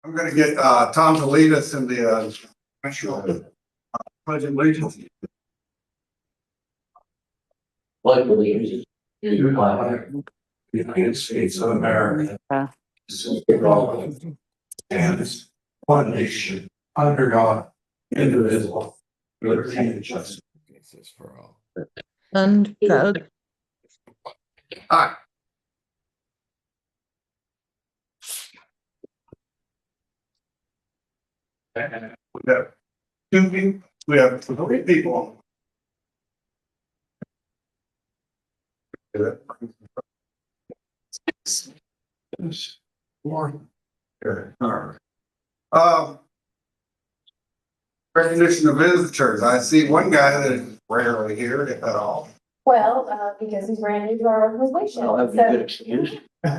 I'm gonna get Tom to lead us in the pledge of allegiance. Pledge of allegiance to the flag of the United States of America, and one nation under God, indivisible, liberty and justice for all. And go. Hi. And we have two people, we have three people. One. Good. All right. Recognition of visitors. I see one guy that is rarely here if at all. Well, because he's brand new to our organization. Well, that'd be a good excuse. So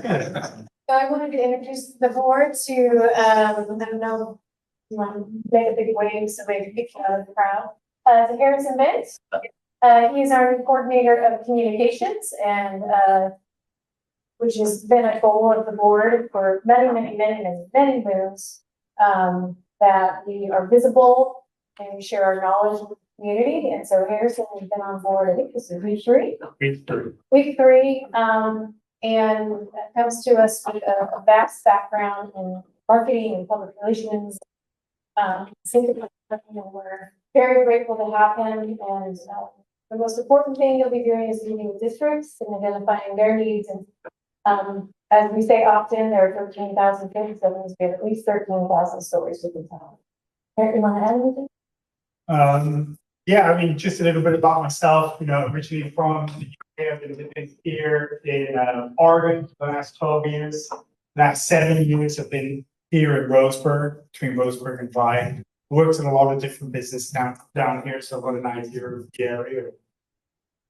I wanted to introduce the board to, I don't know, you want to make a big wave so they can pick you out of the crowd. To Harrison Bent. He's our coordinator of communications and, which has been a goal of the board for many moons. That we are visible and we share our knowledge with the community. And so Harrison has been on board, I think this is week three. Week three, and comes to us with a vast background in marketing and public relations. We're very grateful to have him. And the most important thing he'll be doing is meeting with districts and identifying their needs. And as we say often, there are 13,000 kids, so that means we have at least 13,000 stories we can tell. Eric, you want to add anything? Yeah, I mean, just a little bit about myself, originally from the UK. I've been living here in Oregon for the last 12 years. Last 7 years I've been here in Roseburg, between Roseburg and Vine. Worked in a lot of different business down here, so I've got an idea of the area.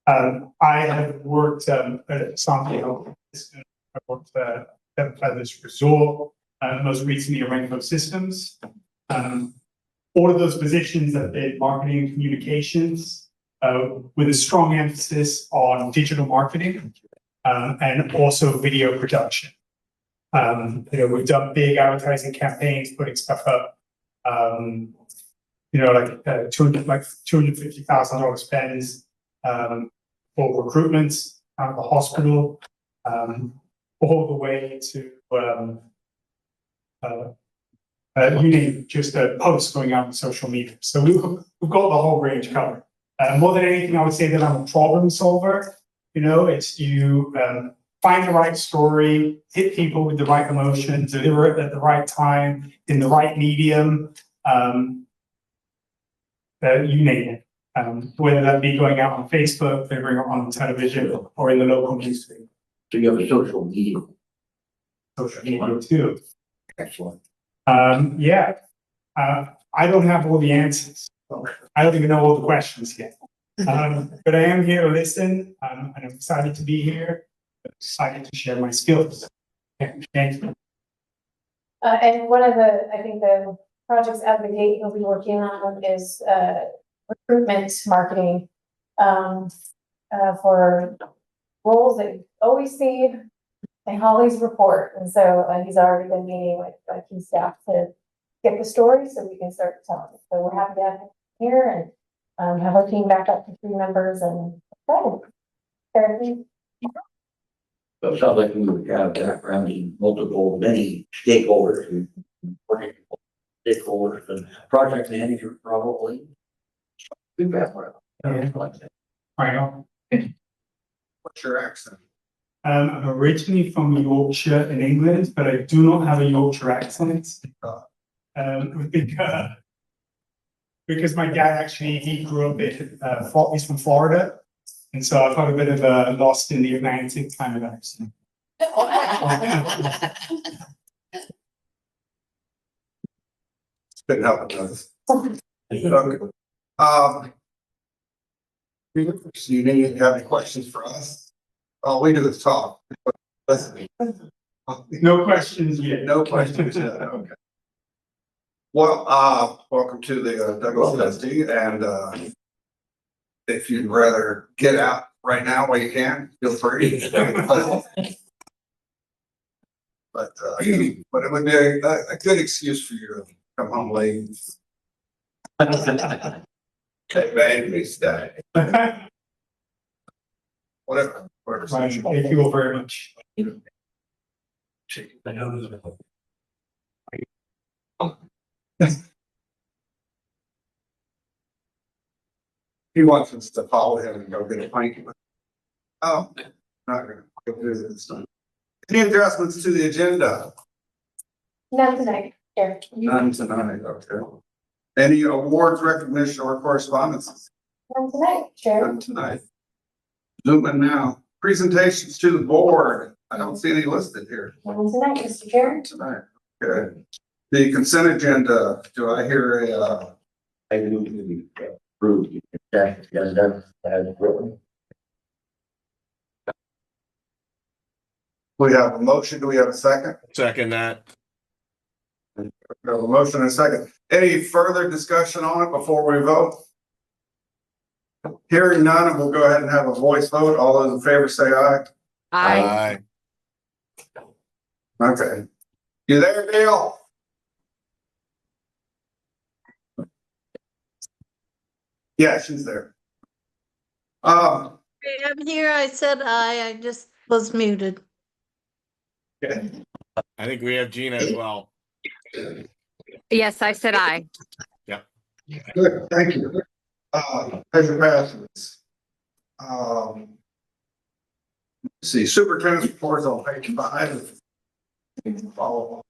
I have worked at something. I worked at Seven Feathers Resort, most recently at Rainbow Systems. All of those positions have been marketing and communications, with a strong emphasis on digital marketing and also video production. We've done big advertising campaigns, putting stuff up. Like $250,000 spends for recruitment out of the hospital, all the way to just a post going out on social media. So we've got the whole range covered. More than anything, I would say that I'm a problem solver. It's you find the right story, hit people with the right emotion, deliver it at the right time, in the right medium. You name it. Whether that be going out on Facebook, delivering it on television, or in the local newspaper. So you have a social media. Social media too. Excellent. I don't have all the answers. I don't even know all the questions yet. But I am here to listen, and I'm excited to be here. I'm excited to share my skills. Thank you. And one of the projects out of the gate we'll be working on is recruitment marketing for roles that you always see in Holly's report. And so he's already been meeting with key staff to get the story so we can start telling it. So we're happy to have him here and have our team back up to 3 members and therapy. So it sounds like we would have background in many stakeholders and working stakeholders and project manager probably. Good background. I know. What's your accent? I'm originally from Yorkshire in England, but I do not have a Yorkshire accent. Because my dad he grew up in, he's from Florida. And so I've got a bit of a lost in the Atlantic kind of accent. It's been helping us. Do you have any questions for us? All we do is talk. Listen. No questions yet. No questions yet. Okay. Well, welcome to the Douglas Festival, and if you'd rather get out right now while you can, feel free. But it would be a good excuse for you to come home late. Hey, baby, stay. Whatever. Right, thank you all very much. He wants us to follow him and go get a pint. Oh, not gonna go do this. Any adjustments to the agenda? None tonight, Chair. None tonight, okay. Any awards, recognition, or correspondences? None tonight, Chair. None tonight. Zooming now. Presentations to the board. I don't see any listed here None tonight, Mr. Chair. tonight. Okay. The consent agenda, do I hear a, I move to be approved. Consent agenda as written. we have a motion, do we have a second? Second that. We have a motion and a second. Any further discussion on it before we vote? Hearing none, and we'll go ahead and have a voice vote. All those in favor say aye. I, Okay. You there, Dale? Yeah, she's there. I'm here. I said I just was muted. Okay. I think we have Gina as well. Yes, I said aye. Good, thank you. Measure passes. Let's see, superintendent's reports on page 5. Follow.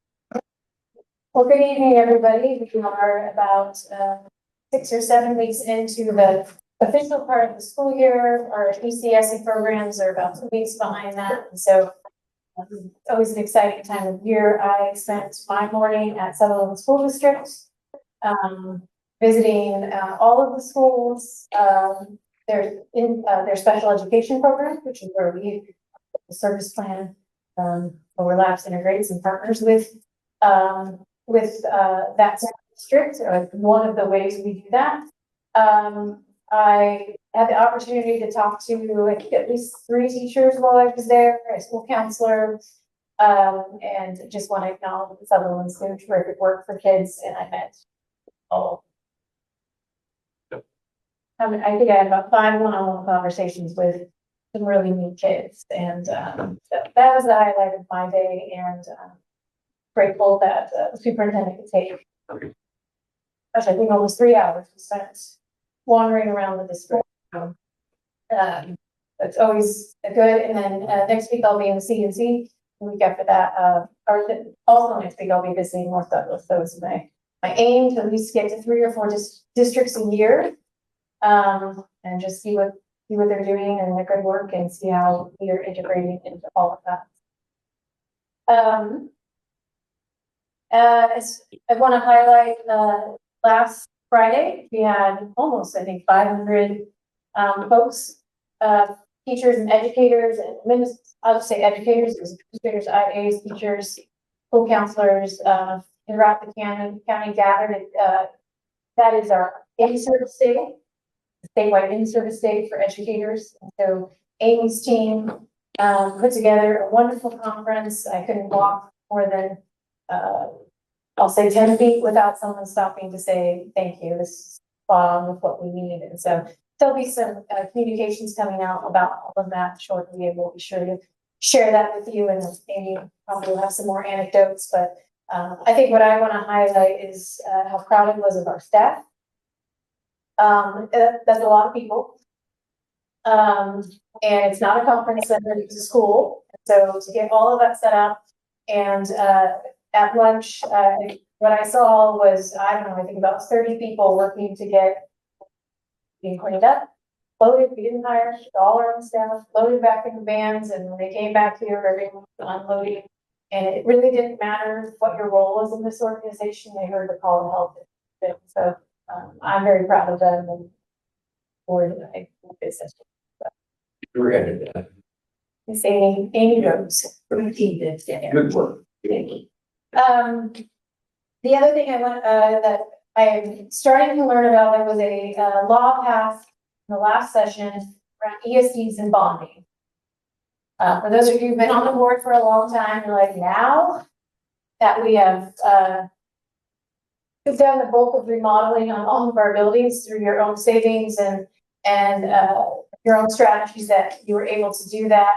Well, good evening, everybody. We are about 6 or 7 weeks into the official part of the school year. Our ECSE programs are about 2 weeks behind that. And so it's always an exciting time of year. I spent my morning at Sutherland School District, visiting all of the schools, their special education program, which is where we the service plan overlaps, integrates, and partners with that district. One of the ways we do that. I had the opportunity to talk to, I think, at least 3 teachers while I was there, a school counselor, and just want to acknowledge that Sutherland's doing terrific work for kids, and I met all. I think I had about 5 one-on-one conversations with some really neat kids, and so that was the highlight of my day, and grateful that the superintendent could take, gosh, I think almost 3 hours we spent wandering around the district. It's always good. And then next week I'll be in the CNC. The week after that, also next week I'll be visiting North Douglas. So it's my aim to at least get to 3 or 4 districts a year, and just see what they're doing and their good work, and see how we are integrating into all of that. I want to highlight last Friday we had almost, I think, 500 folks, teachers and educators and I'll just say educators, administrators, IAs, teachers, school counselors throughout the county gathered. That is our in-service day, statewide in-service day for educators. And so Amy's team put together a wonderful conference. I couldn't walk more than I'll say 10 feet without someone stopping to say thank you. This is spot on with what we need. And so there'll be some communications coming out about all of that shortly, and we'll be sure to share that with you, and maybe probably will have some more anecdotes. But I think what I want to highlight is how proud I was of our staff. That's a lot of people. And it's not a conference center, it's a school. So to get all of that set up, and at lunch, what I saw was, I don't know, I think about 30 people working to get being cleaned up, loaded. We didn't hire all our own staff, loaded back in the vans, and when they came back here, everyone was unloading. And it really didn't matter what your role was in this organization. They heard the call to help. So I'm very proud of them and for the business. We're at it. Miss Amy Rose. Good work. The other thing I want that I'm starting to learn about, there was a law passed in the last session around ESDs and bonding. For those of you who've been on the board for a long time, you're like, now that we have, done the bulk of remodeling on all of our buildings through your own savings and your own strategies that you were able to do that.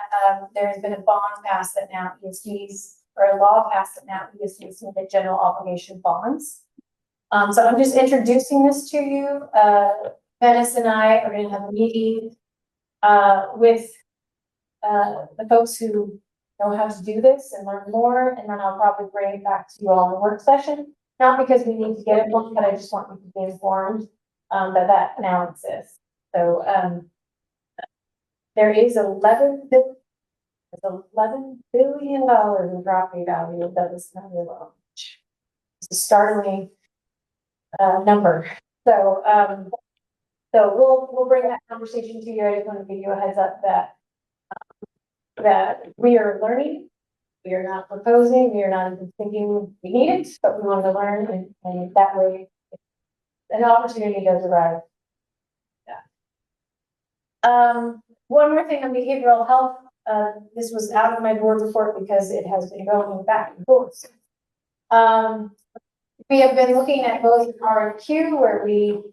There has been a bond passed that now ESDs, or a law passed that now ESDs can get general obligation bonds. So I'm just introducing this to you. Venice and I are going to have a meeting with the folks who know how to do this and learn more, and then I'll probably bring it back to you all in the work session. Not because we need to get it, but I just want you to be informed that now exists. So there is $11 billion in property value of Douglas County alone. It's a startling number. So we'll bring that conversation to you. I just want to give you a heads up that we are learning. We are not proposing, we are not even thinking we need it, but we want to learn, and that way an opportunity does arrive. Yeah. One more thing on behavioral health. This was out of my board report because it has been going back and forth. We have been looking at both RFQ, where we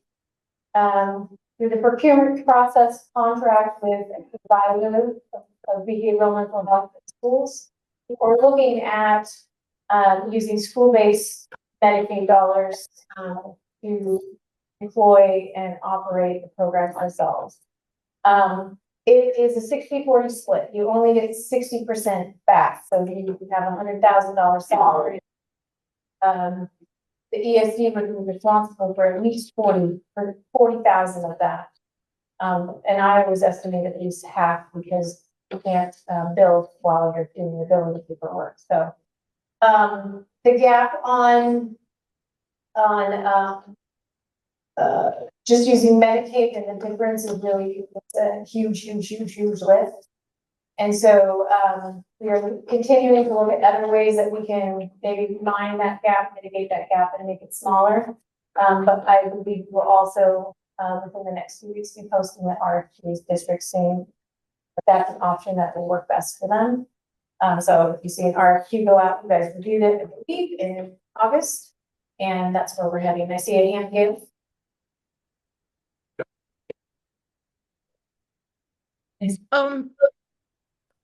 through the procurement process contract with a provider of behavioral mental health in schools. We're looking at using school-based Medicaid dollars to deploy and operate the program ourselves. It is a 60-40 split. You only get 60% back. So you have $100,000 salary. The ESD would be responsible for at least 40,000 of that. And I always estimate at least half because you can't build while you're doing the building paperwork. So the gap on just using Medicaid and the difference is really a huge lift. And so we are continuing to look at other ways that we can maybe mine that gap, mitigate that gap, and make it smaller. But I believe we'll also within the next few weeks be posting the RFPs districts saying that that's an option that will work best for them. So if you see an RFQ go out, you guys reviewed it, I believe, in August, and that's where we're heading. I see a hand here.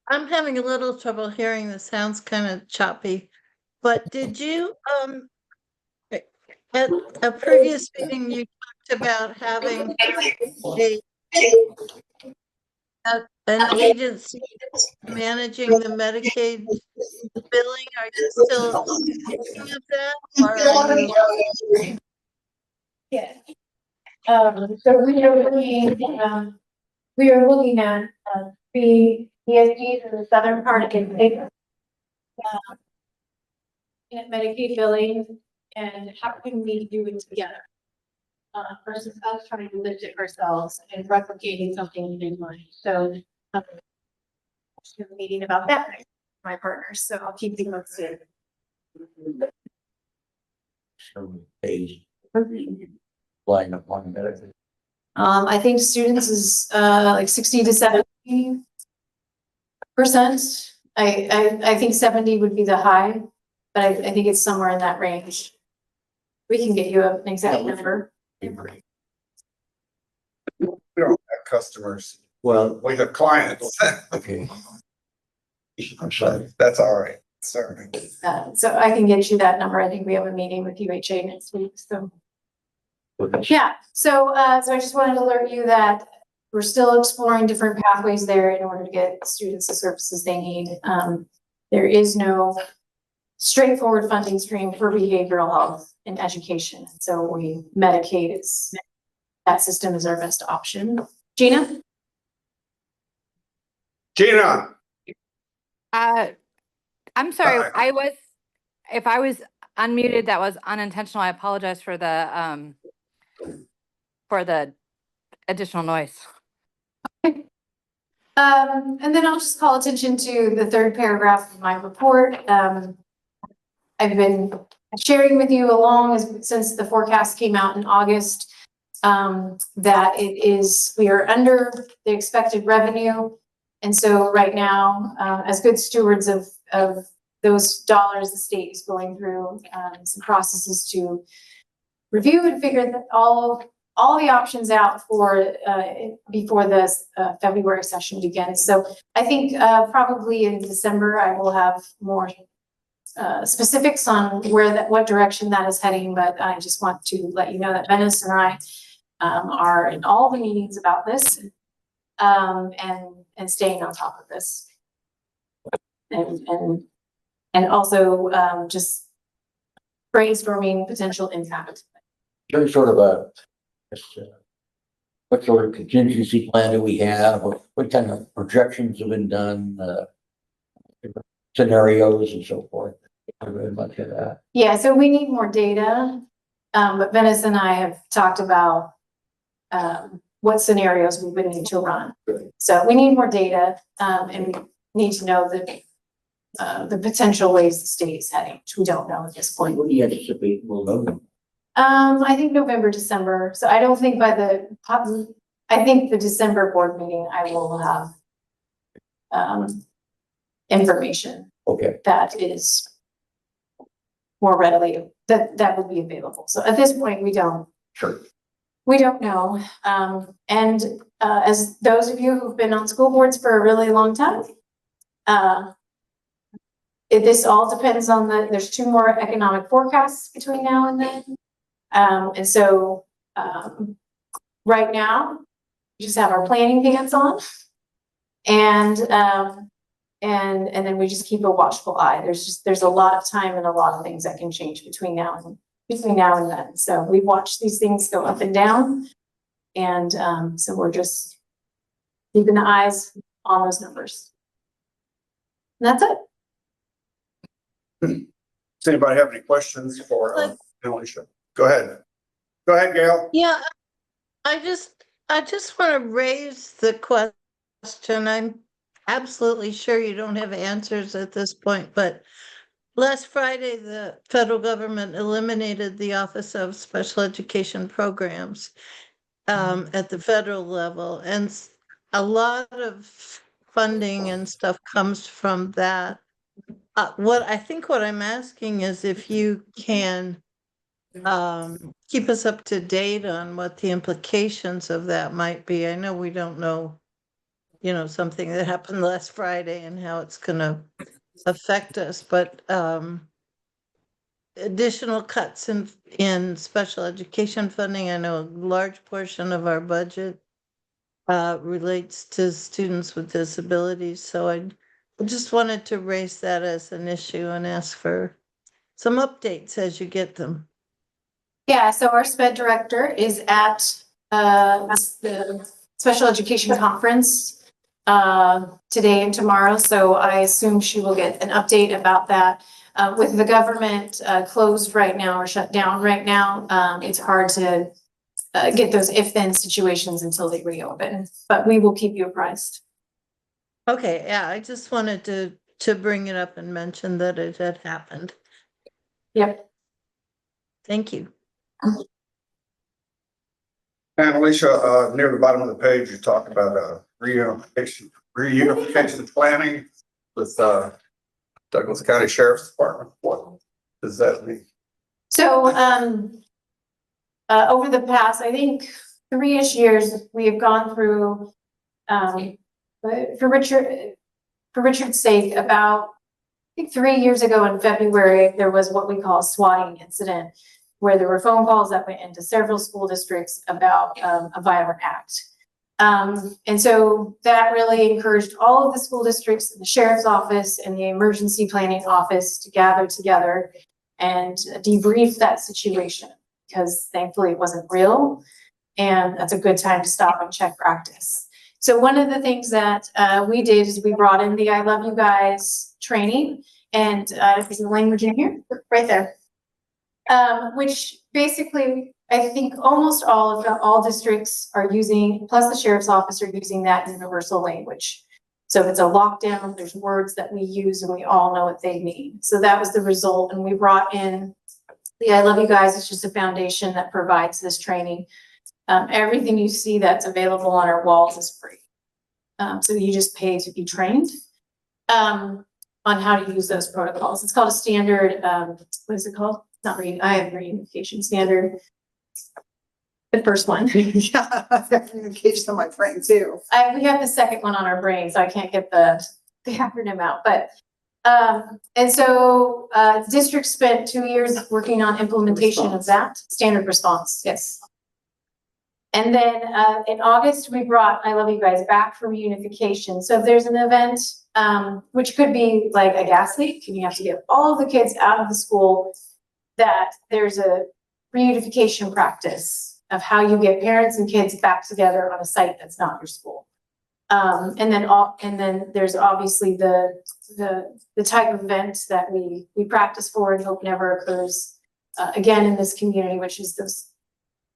I'm having a little trouble hearing. The sounds kind of choppy, but did you, at a previous meeting, you talked about having an agency managing the Medicaid billing? Are you still thinking of that? Or are you... Yeah. So we are looking at the ESGs in the southern part of the Medicaid billing, and how can we do it together versus us trying to lift it ourselves and replicating something in mind. So a meeting about that with my partners, so I'll keep you posted. So page line up on benefit. I think students is like 60 to 70%. I think 70 would be the high, but I think it's somewhere in that range. We can get you an exact number. We don't have customers, Well, we have clients. okay. I'm sorry. That's all right, sorry. So I can get you that number. I think we have a meeting with UHA next week, so. Yeah, so I just wanted to alert you that we're still exploring different pathways there in order to get students the services they need. There is no straightforward funding stream for behavioral health and education. So Medicaid is, that system is our best option. Gina? Gina, I'm sorry, Hi. if I was unmuted, that was unintentional. I apologize for the additional noise. And then I'll just call attention to the third paragraph of my report. I've been sharing with you since the forecast came out in August, that we are under the expected revenue. And so right now, as good stewards of those dollars, the state is going through some processes to review and figure that all the options out for before the February session begins. So I think probably in December, I will have more specifics on what direction that is heading, but I just want to let you know that Venice and I are in all the meetings about this and staying on top of this. And also just brainstorming potential impact. There's sort of what sort of contingency plan do we have? What kind of projections have been done? Scenarios and so forth. Very much of that. Yeah, so we need more data. But Venice and I have talked about what scenarios we would need to run. So we need more data and we need to know the potential ways the state is heading, which we don't know at this point. What do you anticipate we'll know? I think November, December. So I don't think I think the December board meeting, I will have information Okay. that is more readily, that would be available. So at this point, we don't know. And as those of you who've been on school boards for a really long time, this all depends on there's 2 more economic forecasts between now and then. And so right now, we just have our planning pants on and then we just keep a watchful eye. There's a lot of time and a lot of things that can change between now and then. So we watch these things go up and down. And so we're just keeping the eyes on those numbers. And that's it. Does anybody have any questions for Alicia? Go ahead. Go ahead, Gail. Yeah, I just want to raise the question. I'm absolutely sure you don't have answers at this point, but last Friday, the federal government eliminated the Office of Special Education Programs at the federal level, and a lot of funding and stuff comes from that. What I'm asking is if you can keep us up to date on what the implications of that might be. I know we don't know, something that happened last Friday and how it's going to affect us, but additional cuts in special education funding. I know a large portion of our budget relates to students with disabilities. So I just wanted to raise that as an issue and ask for some updates as you get them. Yeah, so our SPED director is at the special education conference today and tomorrow. So I assume she will get an update about that. With the government closed right now or shut down right now, it's hard to get those if-then situations until they reopen, but we will keep you apprised. Okay, yeah, I just wanted to bring it up and mention that it had happened. Yep. Thank you. And Alicia, near the bottom of the page, you talk about reunification planning with Douglas County Sheriff's Department. What does that mean? So over the past, I think 3-ish years, we have gone through for Richard's sake, about I think 3 years ago in February, there was what we call a swatting incident, where there were phone calls that went into several school districts about a violent act. And so that really encouraged all of the school districts, the sheriff's office and the emergency planning office to gather together and debrief that situation, because thankfully it wasn't real. And that's a good time to stop and check practice. So one of the things that we did is we brought in the I Love You Guys training, and there's the language in here, right there. Which basically, I think almost all districts are using, plus the sheriff's office are using that universal language. So if it's a lockdown, there's words that we use and we all know what they mean. So that was the result. And we brought in the I Love You Guys. It's just a foundation that provides this training. Everything you see that's available on our walls is free. So you just pay to be trained on how to use those protocols. It's called a standard, what is it called? Not I have reunification standard. The first one. Yeah, I've got communication on my brain too. We have the second one on our brain, so I can't get the acronym out, but and so district spent 2 years working on implementation of that standard response. Yes. And then in August, we brought I Love You Guys back for reunification. So if there's an event, which could be like a gas leak, and you have to get all of the kids out of the school, that there's a reunification practice of how you get parents and kids back together on a site that's not your school. And then there's obviously the type of event that we practice for and hope never occurs again in this community, which is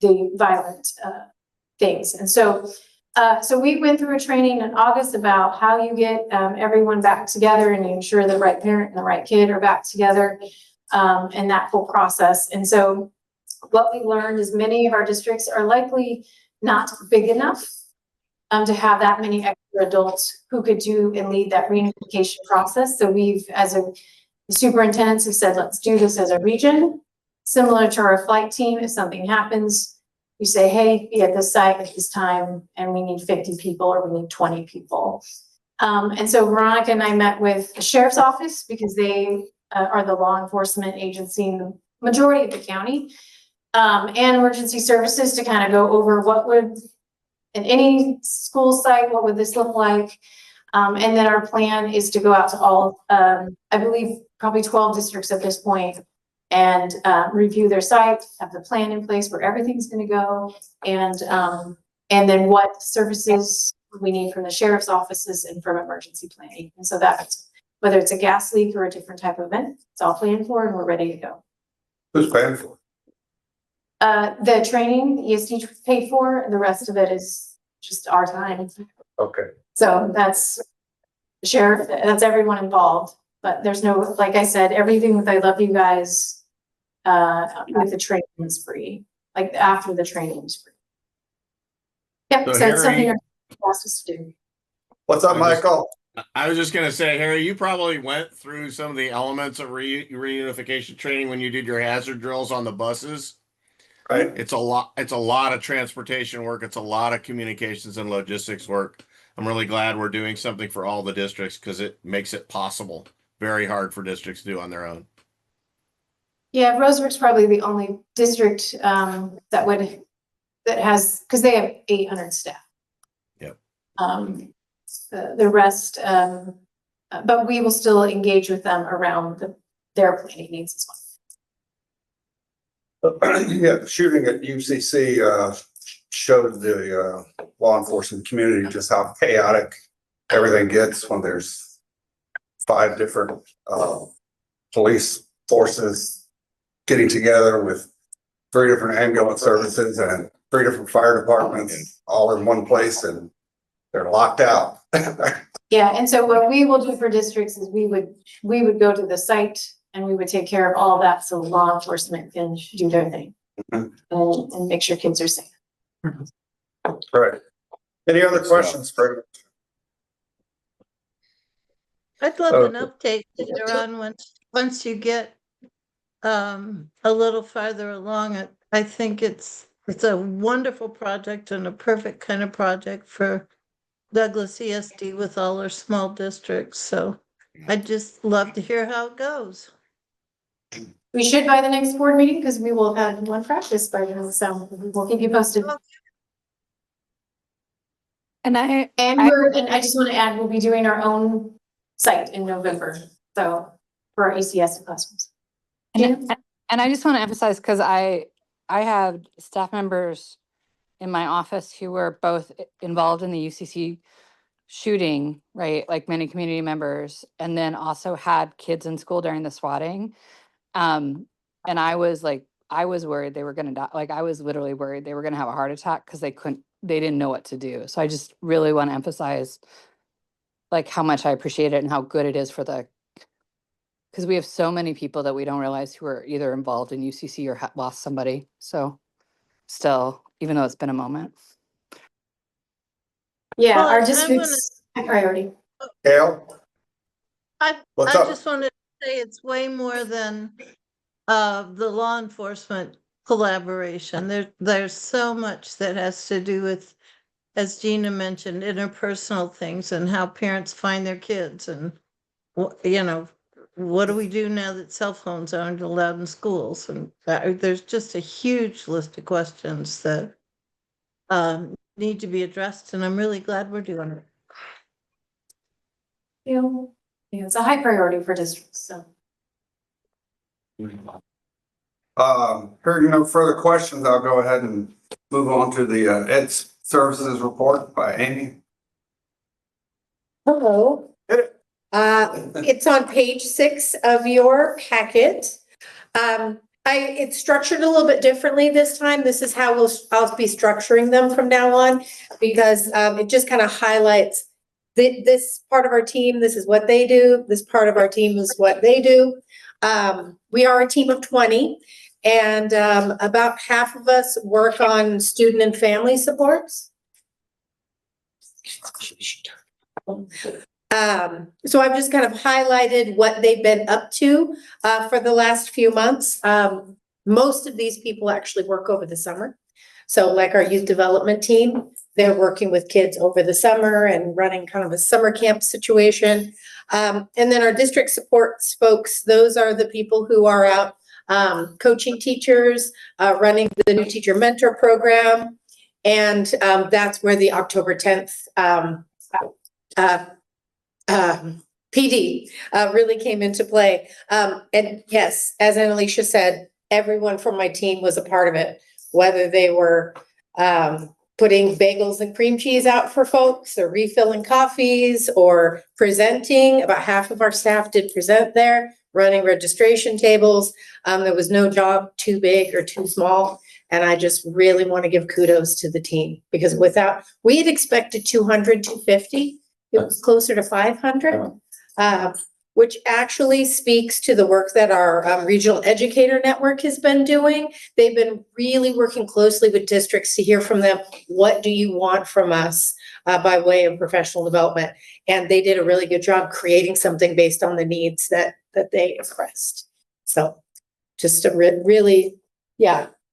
the violent things. And so we went through a training in August about how you get everyone back together and you ensure the right parent and the right kid are back together, and that whole process. And so what we learned is many of our districts are likely not big enough to have that many extra adults who could do and lead that reunification process. So we've, as the superintendents have said, let's do this as a region, similar to our flight team. If something happens, you say, hey, be at this site at this time, and we need 50 people or we need 20 people. And so Veronica and I met with the sheriff's office because they are the law enforcement agency in the majority of the county, and emergency services to kind of go over what would, in any school site, what would this look like? And then our plan is to go out to all, I believe, probably 12 districts at this point, and review their site, have the plan in place where everything's going to go, and then what services we need from the sheriff's offices and from emergency planning. And so that's whether it's a gas leak or a different type of event, it's all planned for and we're ready to go. Who's paying for it? The training, the ESD paid for, the rest of it is just our time. Okay. So that's the sheriff, that's everyone involved, but there's no, like I said, everything with I Love You Guys, with the training is free, like after the training is free. Yep, So so it's something Harry- you're asked us to do. What's up, Michael? I was just gonna say, Harry, you probably went through some of the elements of reunification training when you did your hazard drills on the buses. Right? It's a lot of transportation work. It's a lot of communications and logistics work. I'm really glad we're doing something for all the districts because it makes it possible. Very hard for districts to do on their own. Yeah, Roseburg's probably the only district that has, because they have 800 staff. Yep. The rest, but we will still engage with them around their planning needs as well. Yeah, shooting at UCC showed the law enforcement community just how chaotic everything gets when there's 5 different police forces getting together with 3 different ambulance services and 3 different fire departments all in one place, and they're locked out. Yeah, and so what we will do for districts is we would go to the site and we would take care of all of that so law enforcement can do their thing and make sure kids are safe. Right. Any other questions, Craig? I'd love an update later on once you get a little farther along. I think it's a wonderful project and a perfect kind of project for Douglas ESD with all our small districts. So I'd just love to hear how it goes. We should by the next board meeting because we will have had one practice by then, so we'll keep you posted. And And I just want to add, we'll be doing our own site in November, so for our ECS classrooms. And I just want to emphasize, because I have staff members in my office who were both involved in the UCC shooting, right? Like many community members, and then also had kids in school during the swatting. And I was worried they were going to die. Like I was literally worried they were going to have a heart attack because they didn't know what to do. So I just really want to emphasize like how much I appreciate it and how good it is for because we have so many people that we don't realize who are either involved in UCC or lost somebody. So still, even though it's been a moment. Yeah, Well, our I district's high priority. Gail? I What's up? just wanted to say it's way more than the law enforcement collaboration. There's so much that has to do with, as Gina mentioned, interpersonal things and how parents find their kids and you know, what do we do now that cell phones aren't allowed in schools? And there's just a huge list of questions that need to be addressed, and I'm really glad we're doing it. Yeah, it's a high priority for districts, so. Hearing no further questions, I'll go ahead and move on to the Ed Services report by Amy. Hello. It's on page 6 of your packet. It's structured a little bit differently this time. This is how I'll be structuring them from now on, because it just kind of highlights this part of our team. This is what they do. This part of our team is what they do. We are a team of 20, and about half of us work on student and family supports. So I've just kind of highlighted what they've been up to for the last few months. Most of these people actually work over the summer. So like our youth development team, they're working with kids over the summer and running kind of a summer camp situation. And then our district supports folks, those are the people who are out coaching teachers, running the new teacher mentor program. And that's where the October 10th PD really came into play. And yes, as Annalisa said, everyone from my team was a part of it, whether they were putting bagels and cream cheese out for folks or refilling coffees or presenting. About half of our staff did present there, running registration tables. There was no job too big or too small. And I just really want to give kudos to the team, because we had expected 200, 250. It was closer to 500, which actually speaks to the work that our regional educator network has been doing. They've been really working closely with districts to hear from them, what do you want from us by way of professional development? And they did a really good job creating something based on the needs that they expressed. So just a really,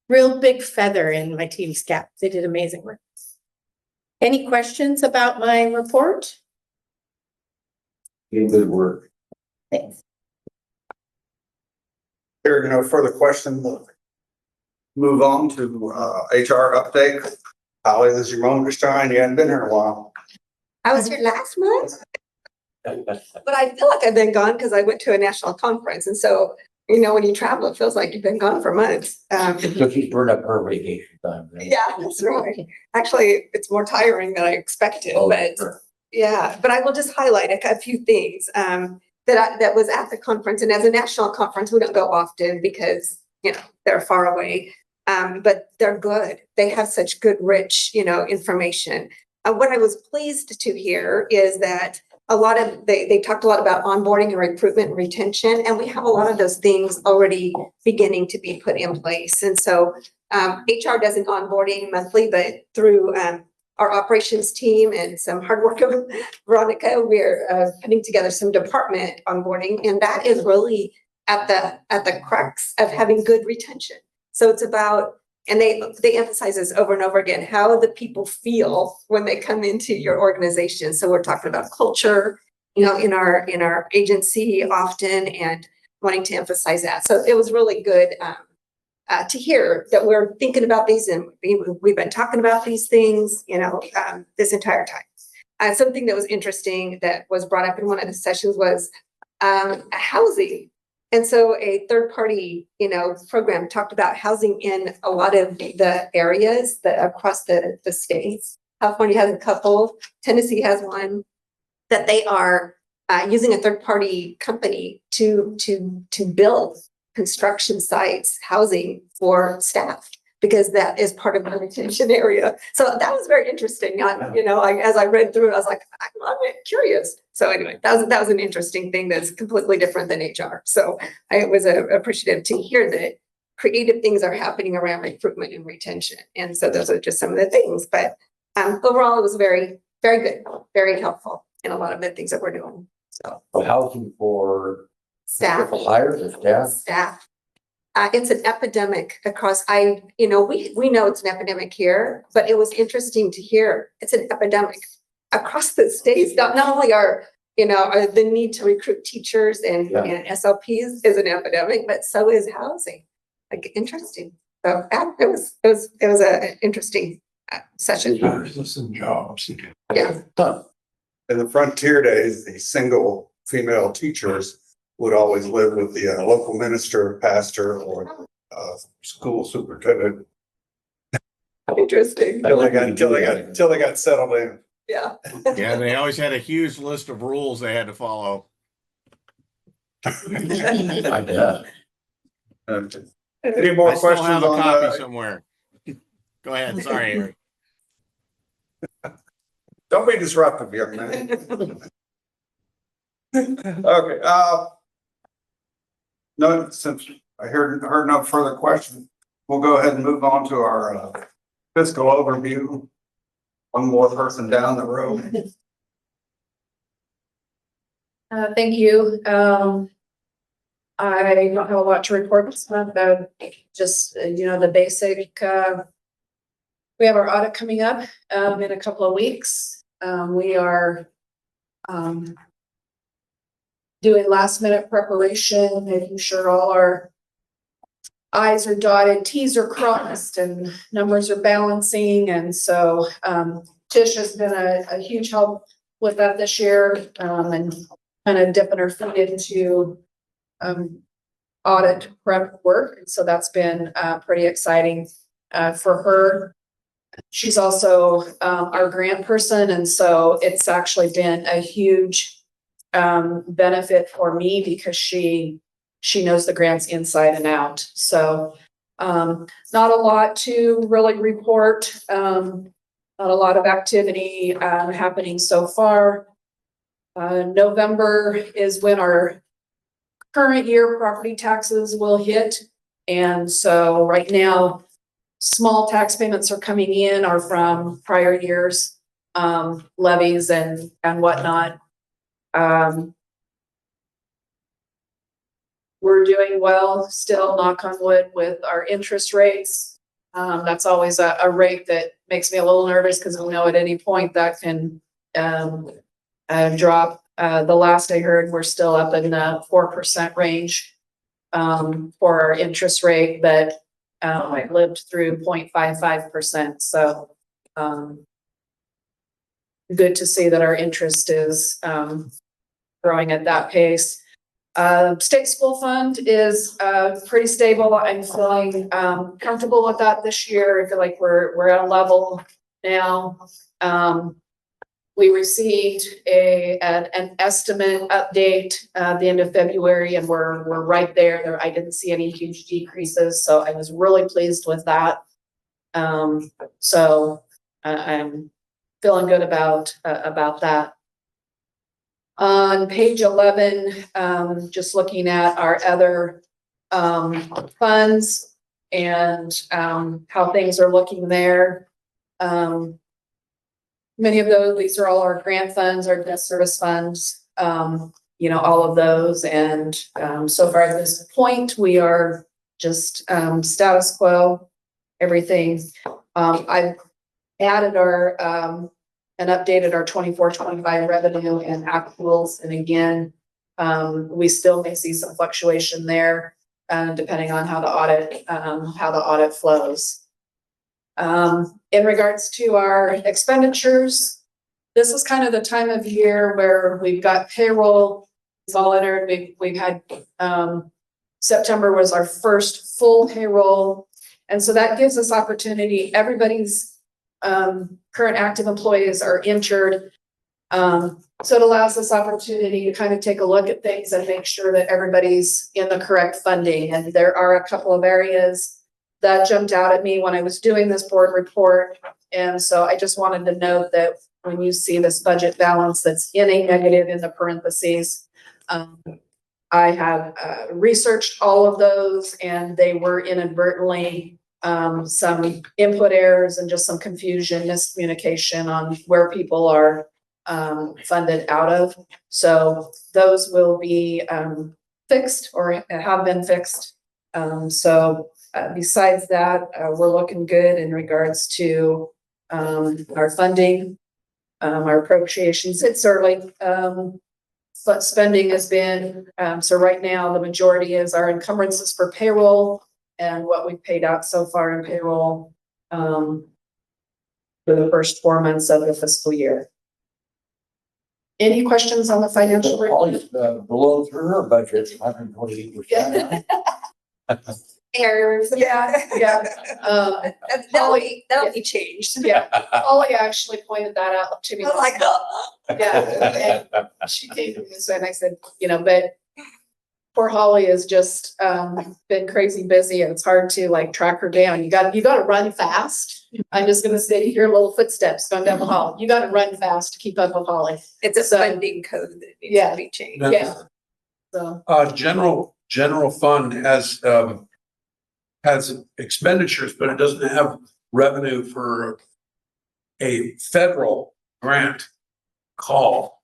real big feather in my team's cap. They did amazing work. Any questions about my report? Good work. Thanks. Hearing no further questions, we'll move on to HR update. Holly, this is your moment to shine. You hadn't been here in a while. I was here last month, but I feel like I've been gone because I went to a national conference. And so, you know, when you travel, it feels like you've been gone for months. So she's burned up her vacation time. Right? Yeah, that's right. Actually, it's more tiring than I expected, Oh, but sure. yeah, but I will just highlight a few things that was at the conference. And as a national conference, we don't go often because, you know, they're far away, but they're good. They have such good, rich, you know, information. What I was pleased to hear is that they talked a lot about onboarding and recruitment and retention, and we have a lot of those things already beginning to be put in place. And so HR does an onboarding monthly, but through our operations team and some hard work of Veronica, we're putting together some department onboarding, and that is really at the crux of having good retention. So it's about, and they emphasize this over and over again, how the people feel when they come into your organization. So we're talking about culture, you know, in our agency often, and wanting to emphasize that. So it was really good to hear that we're thinking about these, and we've been talking about these things, you know, this entire time. Something that was interesting that was brought up in one of the sessions was housing. And so a third party, you know, program talked about housing in a lot of the areas that across the states. California has a couple, Tennessee has one, that they are using a third party company to build construction sites, housing for staff, because that is part of the retention area. So that was very interesting. You know, as I read through it, I was like, I'm curious. So anyway, that was an interesting thing that's completely different than HR. So I was appreciative to hear that creative things are happening around recruitment and retention. And so those are just some of the things. But overall, it was very very good, very helpful in a lot of the things that we're doing. So Housing for staff. hires or staff? Staff. It's an epidemic across, we know it's an epidemic here, but it was interesting to hear, it's an epidemic across the states. Not only are the need to recruit teachers and SLPs is an epidemic, but so is housing. Like, interesting. So it was an interesting session. Some jobs. Yeah. In the frontier days, the single female teachers would always live with the local minister, pastor, or school superintendent Interesting. until they got settled in. Yeah. Yeah, they always had a huge list of rules they had to follow. I bet. Any more I still questions have a on copy somewhere. Go ahead. Sorry, Avery. Don't be disruptive, young man. Okay, no, since I heard no further questions, we'll go ahead and move on to our fiscal overview. One more person down the road. Thank you. I don't have a lot to report this month, just, the basic, we have our audit coming up, in a couple of weeks. We are, doing last minute preparation, making sure all our I's are dotted, T's are crossed, and numbers are balancing. And so, Tish has been a huge help with that this year, and kind of dipping her feet into audit prep work. And so that's been pretty exciting for her. She's also our grant person. And so it's actually been a huge benefit for me because she knows the grants inside and out. So not a lot to really report. Not a lot of activity happening so far. November is when our current year property taxes will hit. And so right now, small tax payments are coming in are from prior years, levies and whatnot. We're doing well still, knock on wood, with our interest rates. That's always a rate that makes me a little nervous because we know at any point that can drop. The last I heard, we're still up in the 4% range for our interest rate, but I lived through 0.55%. So good to see that our interest is growing at that pace. State school fund is pretty stable. I'm feeling comfortable with that this year. I feel like we're at a level now. We received an estimate update at the end of February, and we're right there. I didn't see any huge decreases, so I was really pleased with that. So I'm feeling good about that. On page 11, just looking at our other funds and how things are looking there. Many of these are all our grant funds, our debt service funds, all of those. And so far at this point, we are just status quo, everything. I've added and updated our 24-25 revenue and actuals. And again, we still may see some fluctuation there, depending on how the audit flows. In regards to our expenditures, this is kind of the time of year where we've got payroll is all entered. We've had September was our first full payroll. And so that gives us opportunity. Everybody's current active employees are entered. So it allows us opportunity to kind of take a look at things and make sure that everybody's in the correct funding. And there are a couple of areas that jumped out at me when I was doing this board report. And so I just wanted to note that when you see this budget balance that's in a negative in the parentheses, I have researched all of those, and they were inadvertently some input errors and just some confusion, miscommunication on where people are funded out of. So those will be fixed or have been fixed. Besides that, we're looking good in regards to our funding, our appropriations. It's early, but spending has been, so right now the majority is our encumbrances for payroll and what we've paid out so far in payroll for the first 4 months of the fiscal year. Any questions on the financial Always report? below through her budget, 128%. Errors. Yeah. That'll be changed. Yeah, Holly actually pointed that out to me. I was like, oh. Yeah, and she came to me this way and I said, but poor Holly has just been crazy busy and it's hard to like track her down. You gotta run fast. I'm just gonna say your little footsteps going down the hall. You gotta run fast to keep up with Holly. It's a So- funding code that needs Yeah. to be changed. Yeah. So, General fund has expenditures, but it doesn't have revenue for a federal grant call.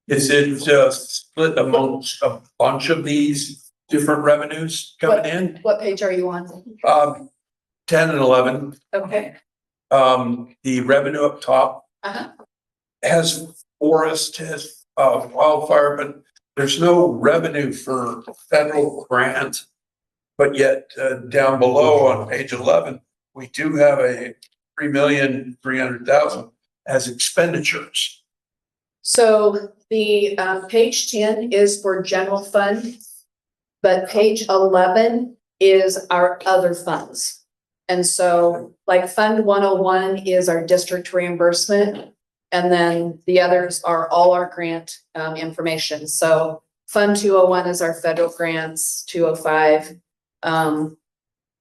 Is it split amongst a bunch of these different revenues coming in? what page are you on? 10 and 11, Okay. the revenue up top Uh-huh. has forest, has wildfire, but there's no revenue for federal grant. But yet, down below on page 11, we do have a 3,300,000 as expenditures. So the page 10 is for general fund, but page 11 is our other funds. And so like Fund 101 is our district reimbursement. And then the others are all our grant information. So Fund 201 is our federal grants, 205.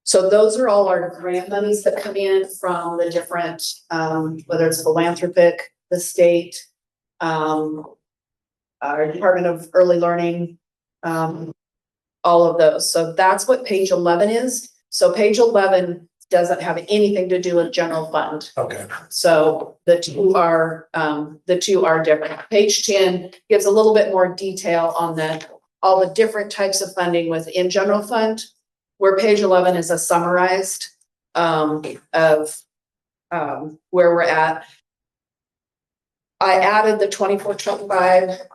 So those are all our grant monies that come in from the different, whether it's philanthropic, the state, our Department of Early Learning, all of those. So that's what page 11 is. So page 11 doesn't have anything to do with general fund. Okay. So the two are different. Page 10 gives a little bit more detail on all the different types of funding within general fund, where page 11 is a summarized of where we're at. I added the 24-25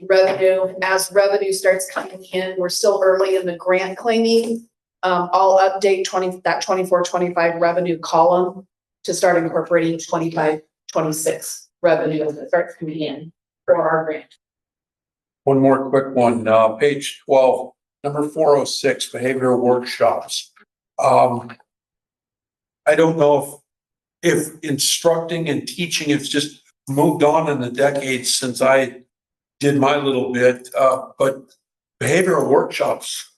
revenue. As revenue starts coming in, we're still early in the grant claiming. I'll update that 24-25 revenue column to start incorporating 25-26 revenue that starts coming in for our grant. One more quick one, page 12, number 406, behavioral workshops. I don't know if instructing and teaching has just moved on in the decades since I did my little bit, but behavioral workshops,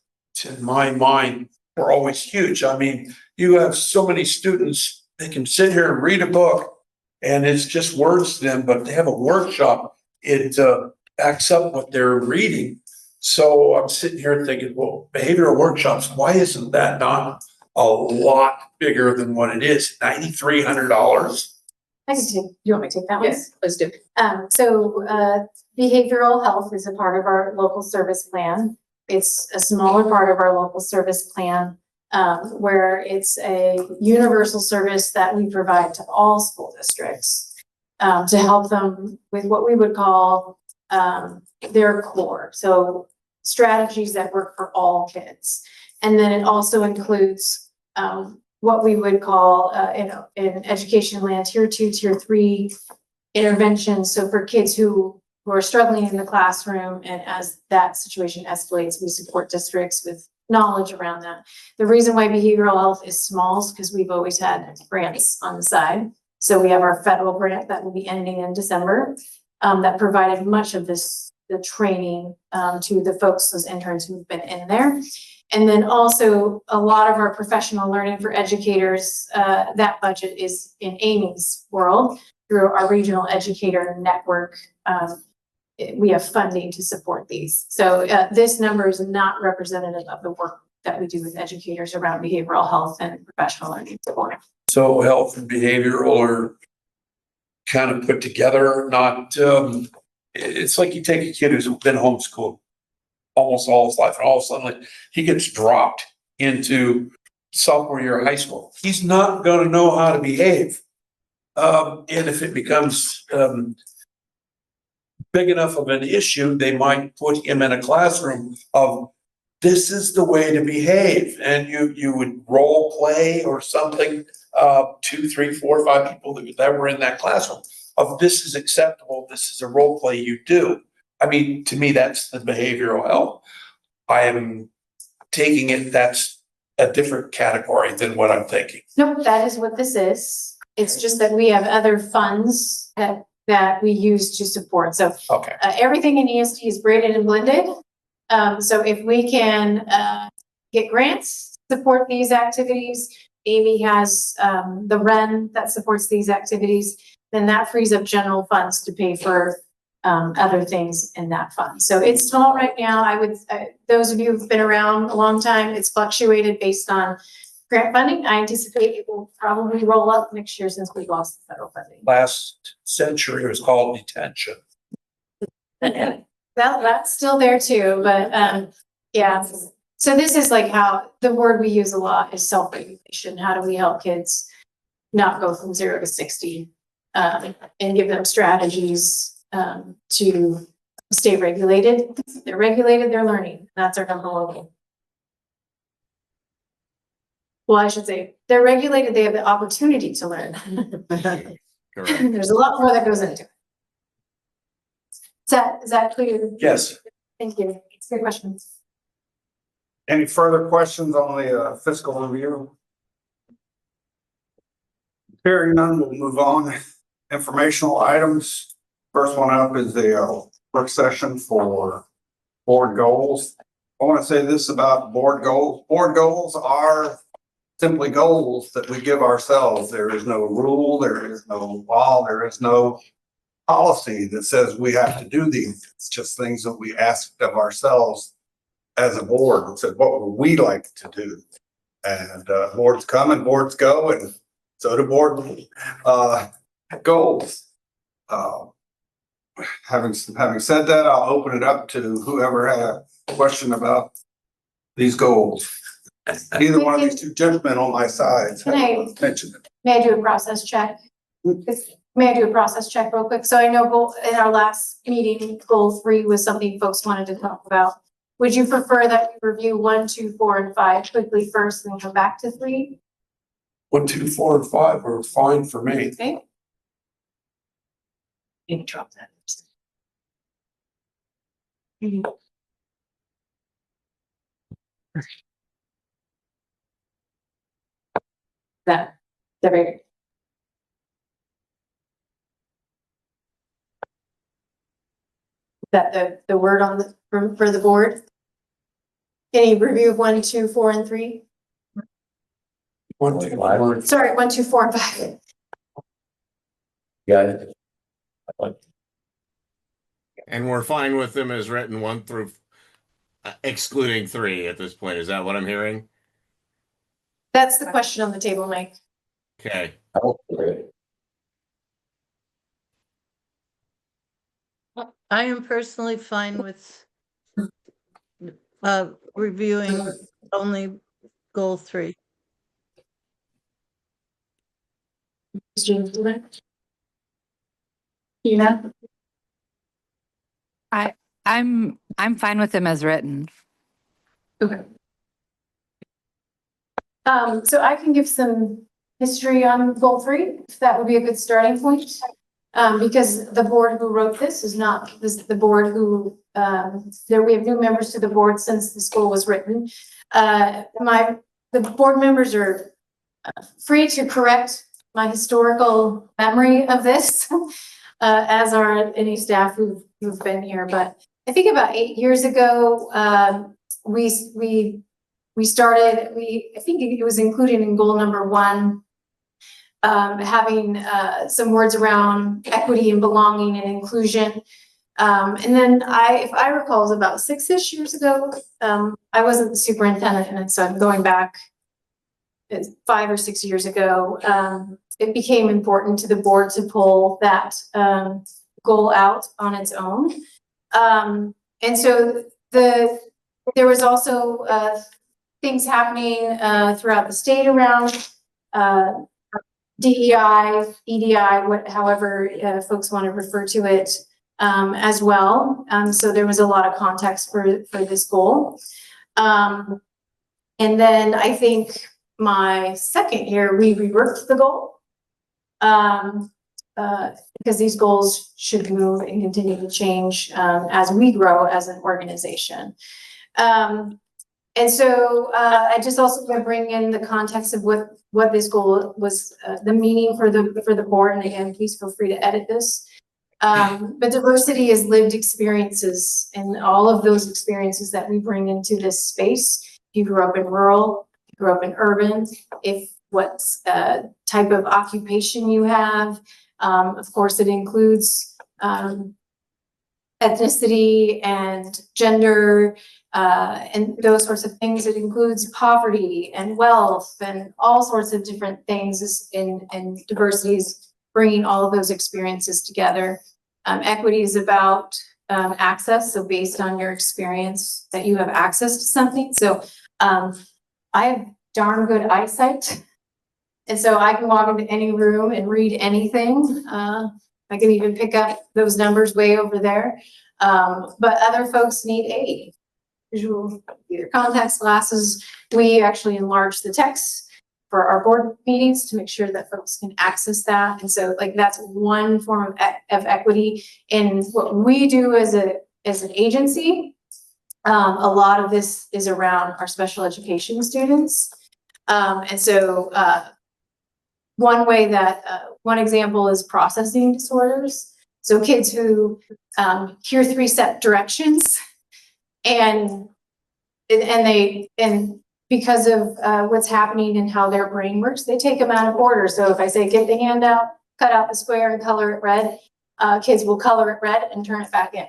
in my mind, were always huge. I mean, you have so many students, they can sit here and read a book and it's just words to them, but they have a workshop, it backs up what they're reading. So I'm sitting here thinking, well, behavioral workshops, why isn't that not a lot bigger than what it is? $9,300? I can take, you want me to take that one? Yes, let's do. Behavioral health is a part of our local service plan. It's a smaller part of our local service plan, where it's a universal service that we provide to all school districts, to help them with what we would call, their core. So strategies that work for all kids. And then it also includes, what we would call, in education land, tier 2, tier 3 interventions. So for kids who are struggling in the classroom, and as that situation escalates, we support districts with knowledge around that. The reason why behavioral health is small is because we've always had grants on the side. So we have our federal grant that will be ending in December, that provided much of the training, to the folks, those interns who've been in there. And then also a lot of our professional learning for educators, that budget is in Amy's world through our regional educator network. We have funding to support these. So this number is not representative of the work that we do with educators around behavioral health and professional learning support. So health and behavioral are kind of put together, not, it's like you take a kid who's been homeschooled almost all his life, and all of a sudden he gets dropped into sophomore year of high school. He's not gonna know how to behave. And if it becomes, big enough of an issue, they might put him in a classroom of, this is the way to behave, and you would role play or something, 2, 3, 4, 5 people that were in that classroom of, this is acceptable, this is a role play you do. I mean, to me, that's the behavioral health. I am taking it, that's a different category than what I'm thinking. Nope, that is what this is. It's just that we have other funds that we use to support. So Okay. everything in EST is braided and blended. So if we can get grants, support these activities, Amy has the REN that supports these activities, then that frees up general funds to pay for other things in that fund. So it's small right now. I would, those of you who've been around a long time, it's fluctuated based on grant funding. I anticipate it will probably roll up next year since we've lost the federal funding. Last century was called detention. That's still there too, but yeah. So this is like how the word we use a lot is self-regulation. How do we help kids not go from 0 to 60 and give them strategies to stay regulated? If they're regulated, they're learning. That's our number one goal. Well, I should say they're regulated. They have the opportunity to learn. Correct. There's a lot more that goes into it. Is that clear? Yes. Thank you. It's good questions. Any further questions on the fiscal review? Hearing none, we'll move on. Informational items. First one up is the work session for board goals. I want to say this about board goals. Board goals are simply goals that we give ourselves. There is no rule, there is no law, there is no policy that says we have to do these. It's just things that we asked of ourselves as a board and said, what would we like to do? And boards come and boards go, and so do board goals. Having said that, I'll open it up to whoever had a question about these goals. Either one of these two gentlemen on my side mentioned it. May I do a process check? May I do a process check real quick? So I know in our last meeting, goal 3 was something folks wanted to talk about. Would you prefer that we review 1, 2, 4, and 5 quickly first and then come back to 3? 1, 2, 4, and 5 are fine for me. Okay. You can drop that. That, very. That the word on the for the board. Any review of 1, 2, 4, and 3? 1, 2, 4. Sorry, 1, 2, 4, and 5. Got it. And we're fine with them as written 1 through excluding 3 at this point. Is that what I'm hearing? That's the question on the table, Mike. Okay. I am personally fine with reviewing only goal 3. You know? I'm fine with them as written. Okay. So I can give some history on goal 3, if that would be a good starting point. Because the board who wrote this is not the board who, we have new members to the board since this goal was written. The board members are free to correct my historical memory of this, as are any staff who've been here. But I think about 8 years ago, we started, I think it was included in goal number 1, having some words around equity and belonging and inclusion. And then if I recall, it was about 6-ish years ago, I wasn't the superintendent, and so I'm going back 5 or 6 years ago, it became important to the board to pull that goal out on its own. And so there was also things happening throughout the state around DEI, EDI, however folks want to refer to it, as well. So there was a lot of context for this goal. And then I think my second year, we reworked the goal. Because these goals should move and continue to change as we grow as an organization. And so I just also want to bring in the context of what this goal was, the meaning for the board. And again, please feel free to edit this. But diversity is lived experiences, and all of those experiences that we bring into this space. If you grew up in rural, if you grew up in urban, what type of occupation you have. Of course, it includes ethnicity and gender and those sorts of things. It includes poverty and wealth and all sorts of different things in diversities, bringing all of those experiences together. Equity is about access. So based on your experience that you have access to something. So I have darn good eyesight. And so I can walk into any room and read anything. I can even pick up those numbers way over there. But other folks need aid. Visual, either contacts, glasses. We actually enlarge the text for our board meetings to make sure that folks can access that. And so like that's one form of equity in what we do as an agency. A lot of this is around our special education students. And so one way that one example is processing disorders. So kids who hear 3-step directions and because of what's happening and how their brain works, they take them out of order. So if I say, get the hand out, cut out the square and color it red, kids will color it red and turn it back in.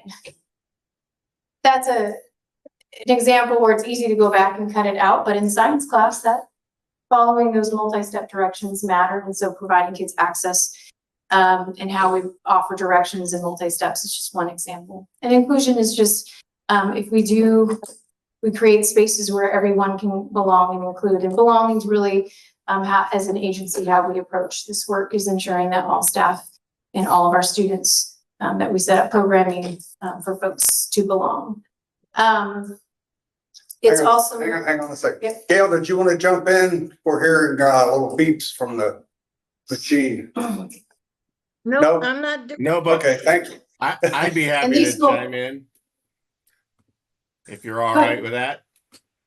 That's an example where it's easy to go back and cut it out, but in science class, that following those multi-step directions matter. And so providing kids access and how we offer directions and multi-steps is just one example. And inclusion is just, if we create spaces where everyone can belong and include. And belonging is really, as an agency, how we approach this work is ensuring that all staff and all of our students, that we set up programming for folks to belong. It's also. Hang on a second. Yep. Gail, did you want to jump in? We're hearing little beeps from the machine. No, No. I'm not doing. No, but Okay, thank you. I'd be happy these to will- chime in. If you're all Go ahead. right with that.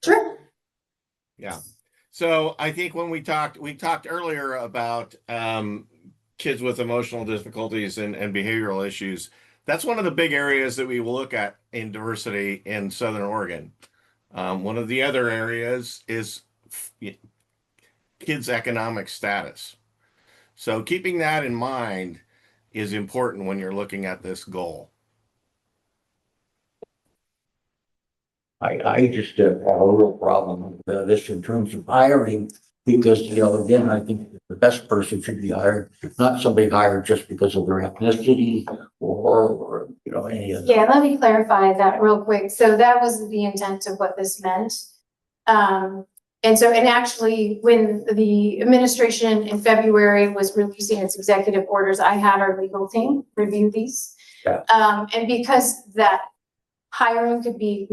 Sure. Yeah. So I think when we talked earlier about kids with emotional difficulties and behavioral issues. That's one of the big areas that we will look at in diversity in Southern Oregon. One of the other areas is kids' economic status. So keeping that in mind is important when you're looking at this goal. I just have a real problem with this in terms of hiring, because, again, I think the best person should be hired, not somebody hired just because of their ethnicity or any of that. Yeah, let me clarify that real quick. So that was the intent of what this meant. And actually, when the administration in February was releasing its executive orders, I had our legal team review these. Yeah. And because that hiring could be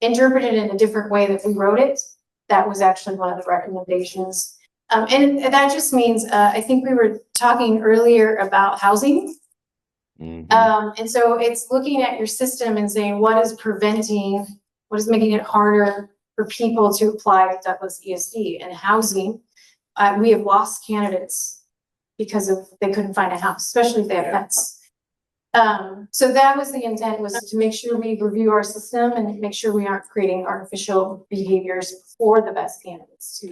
interpreted in a different way that we wrote it, that was actually one of the recommendations. And that just means, I think we were talking earlier about housing. Mm-hmm. And so it's looking at your system and saying, what is making it harder for people to apply to Douglas ESD and housing? We have lost candidates because they couldn't find a house, especially if they have pets. So that was the intent, was to make sure we review our system and make sure we aren't creating artificial behaviors for the best candidates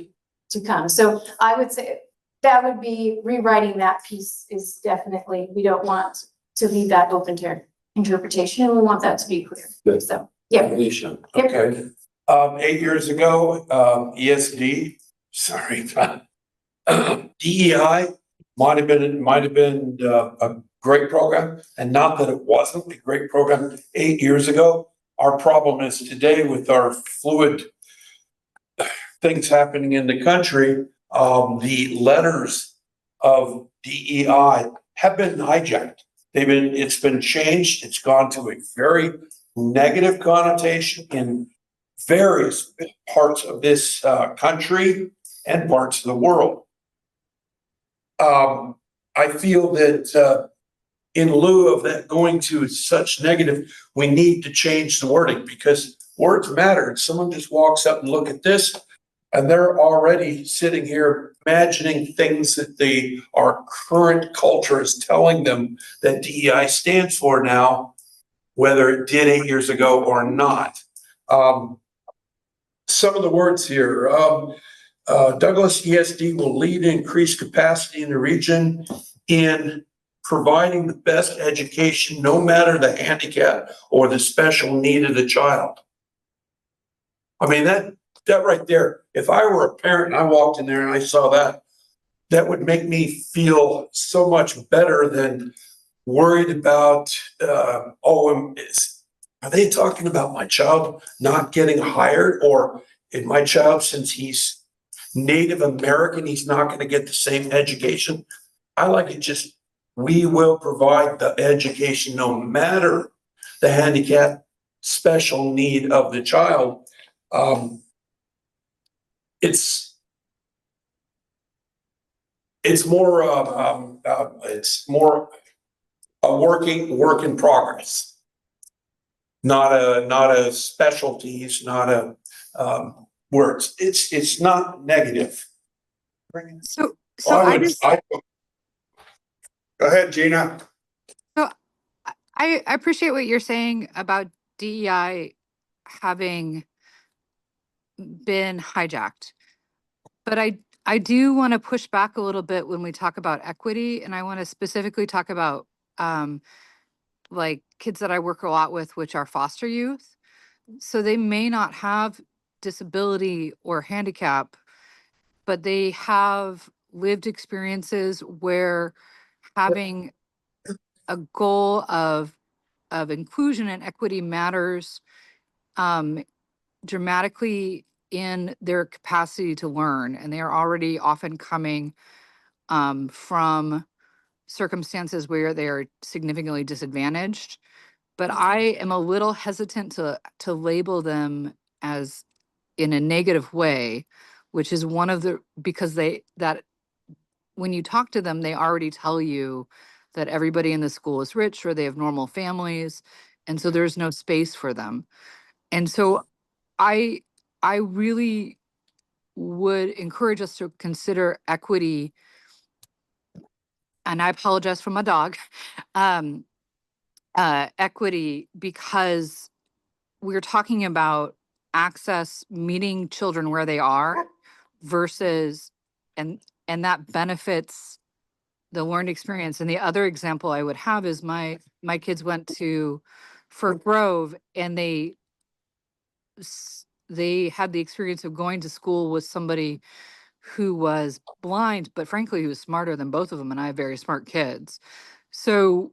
to come. So I would say that would be rewriting that piece is definitely, we don't want to leave that open to interpretation, and we want that to be clear. Good. So, yeah. Alicia, Yep. okay. 8 years ago, ESD, sorry, DEI might have been a great program, and not that it wasn't a great program 8 years ago. Our problem is today with our fluid things happening in the country, the letters of DEI have been hijacked. It's been changed. It's gone to a very negative connotation in various parts of this country and parts of the world. I feel that in lieu of that going to such negative, we need to change the wording because words matter. And someone just walks up and look at this, and they're already sitting here imagining things that our current culture is telling them that DEI stands for now, whether it did 8 years ago or not. Some of the words here, Douglas ESD will lead increased capacity in the region in providing the best education, no matter the handicap or the special need of the child. I mean, that right there, if I were a parent and I walked in there and I saw that, that would make me feel so much better than worried about, are they talking about my child not getting hired, or in my child, since he's Native American, he's not going to get the same education? I like it just, we will provide the education no matter the handicap, special need of the child. It's more a work in progress, not a specialties, not a words. It's not negative. So I I would- just, I- Go ahead, Gina. I appreciate what you're saying about DEI having been hijacked. But I do want to push back a little bit when we talk about equity, and I want to specifically talk about like kids that I work a lot with, which are foster youth. So they may not have disability or handicap, but they have lived experiences where having a goal of inclusion and equity matters dramatically in their capacity to learn, and they are already often coming from circumstances where they are significantly disadvantaged. But I am a little hesitant to label them as in a negative way, which is one of the, because that when you talk to them, they already tell you that everybody in the school is rich or they have normal families, and so there's no space for them. And so I really would encourage us to consider equity, and I apologize for my dog, equity, because we're talking about access, meeting children where they are versus, and that benefits the learned experience. And the other example I would have is my kids went to Fir Grove, and they had the experience of going to school with somebody who was blind, but frankly, who was smarter than both of them. And I have very smart kids. So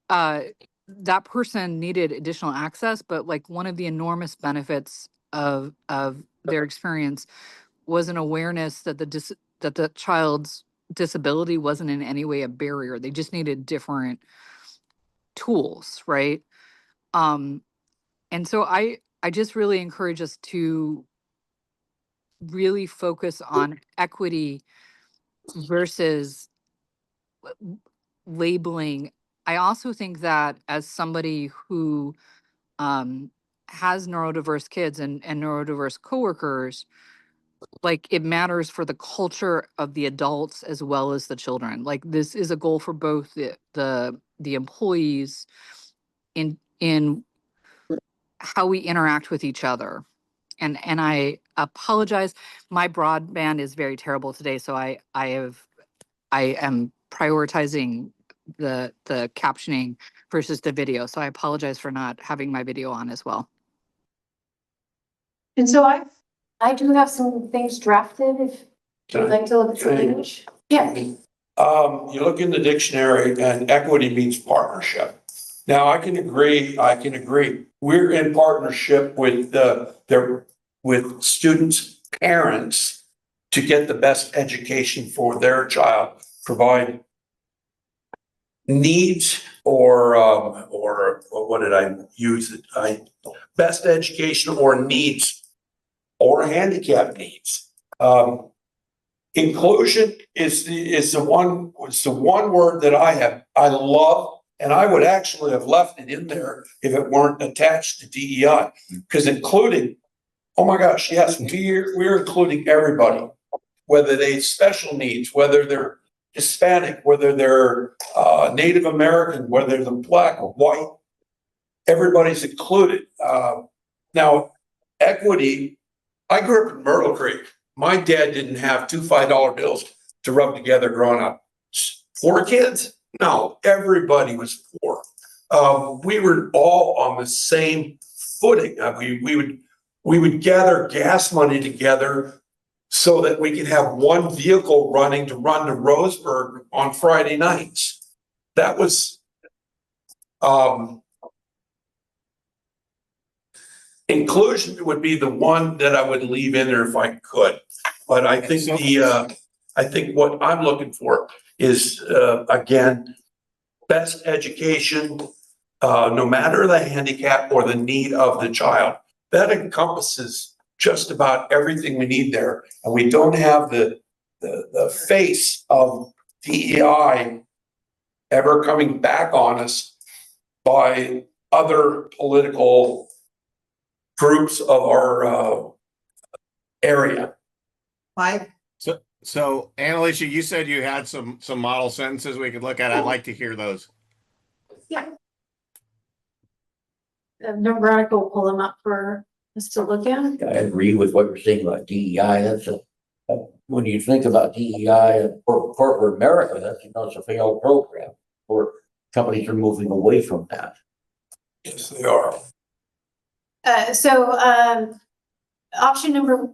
that person needed additional access, but like one of the enormous benefits of their experience was an awareness that that the child's disability wasn't in any way a barrier. They just needed different tools, right? And so I just really encourage us to really focus on equity versus labeling. I also think that as somebody who has neurodiverse kids and neurodiverse coworkers, like it matters for the culture of the adults as well as the children. Like this is a goal for both the employees in how we interact with each other. And I apologize. My broadband is very terrible today, so I am prioritizing the captioning versus the video. So I apologize for not having my video on as well. And so I do have some things drafted if you'd like to look at some language. Yeah. You look in the dictionary and equity means partnership. Now, I can agree. We're in partnership with with students' parents to get the best education for their child, provide needs or what did I use? Best education or needs or handicap needs. Inclusion is the one word that I love, and I would actually have left it in there if it weren't attached to DEI. Because including, oh my gosh, yes, we're including everybody, whether they special needs, whether they're Hispanic, whether they're Native American, whether they're black or white, everybody's included. Now, equity, I grew up in Myrtle Creek. My dad didn't have two $5 bills to rub together growing up. Poor kids? No, everybody was poor. We were all on the same footing. We would gather gas money together so that we could have one vehicle running to run to Roseburg on Friday nights. That was inclusion would be the one that I would leave in there if I could. But I think I think what I'm looking for is again, best education, no matter the handicap or the need of the child. That encompasses just about everything we need there. And we don't have the face of DEI ever coming back on us by other political groups of our area. So Annalicia, you said you had some model sentences we could look at. I'd like to hear those. Yeah. Veronica will pull them up for us to look at. I agree with what you're saying about DEI. When you think about DEI for corporate America, that's a failed program, or companies are moving away from that. Yes, they are. Option number,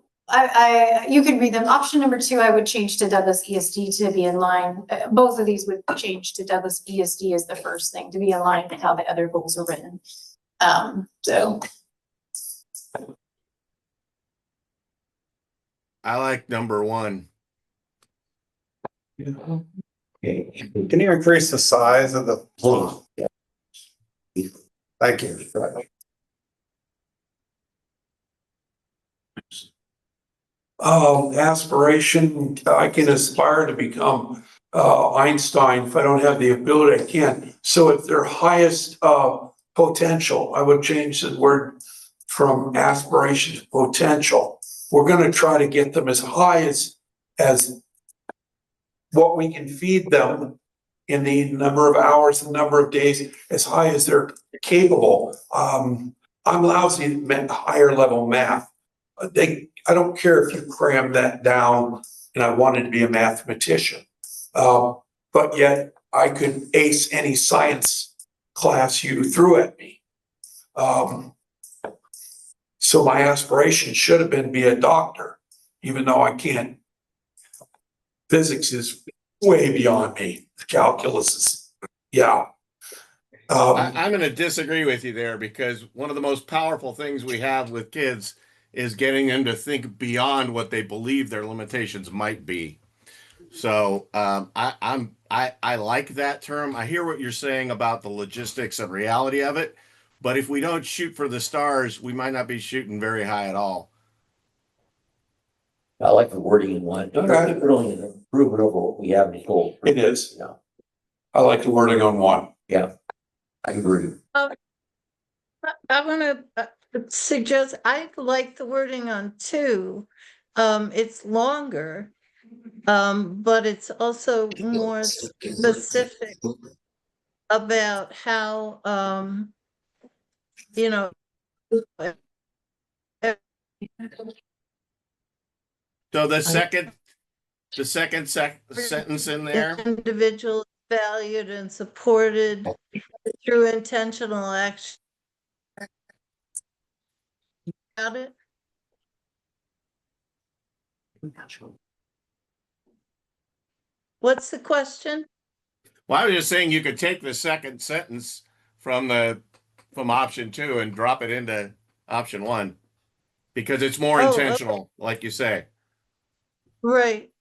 you can read them. Option number 2, I would change to Douglas ESD to be in line. Both of these would change to Douglas ESD as the first thing to be in line with how the other goals are written. I like number 1. Okay. Can you increase the size of the font? Yeah. Thank you. Aspiration, I can aspire to become Einstein. If I don't have the ability, I can't. So if their highest potential, I would change the word from aspiration to potential. We're going to try to get them as high as what we can feed them in the number of hours and number of days, as high as they're capable. I'm lousy at higher level math. I don't care if you cram that down, and I wanted to be a mathematician. But yet I could ace any science class you threw at me. So my aspiration should have been to be a doctor, even though I can't. Physics is way beyond me. Calculus is, yeah. I'm going to disagree with you there, because one of the most powerful things we have with kids is getting them to think beyond what they believe their limitations might be. So I like that term. I hear what you're saying about the logistics and reality of it, but if we don't shoot for the stars, we might not be shooting very high at all. I like the wording in one. Okay. It's really an improvement over what we have in the goal. It is. Yeah, I like the wording on 1. yeah, I agree. I want to suggest, I like the wording on 2. It's longer, but it's also more specific about how, you know, So the second sentence in there, individual valued and supported through intentional action. Got it? What's the question? Well, I was just saying you could take the second sentence from option 2 and drop it into option 1 because it's more Oh, okay. intentional, like you say. Right,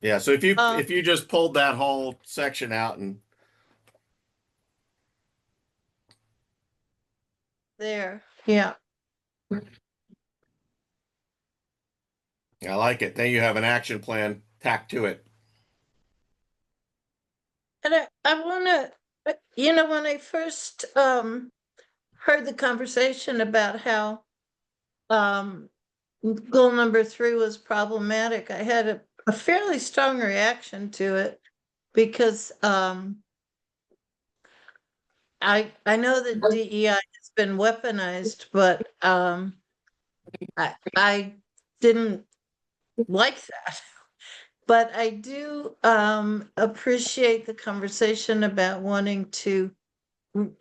Yeah. So if Um, you just pulled that whole section out and there, yeah. I like it, then you have an action plan tacked to it. And I wanna, when I first heard the conversation about how goal number 3 was problematic, I had a fairly strong reaction to it because I know that DEI has been weaponized, but I didn't like that. But I do appreciate the conversation about wanting to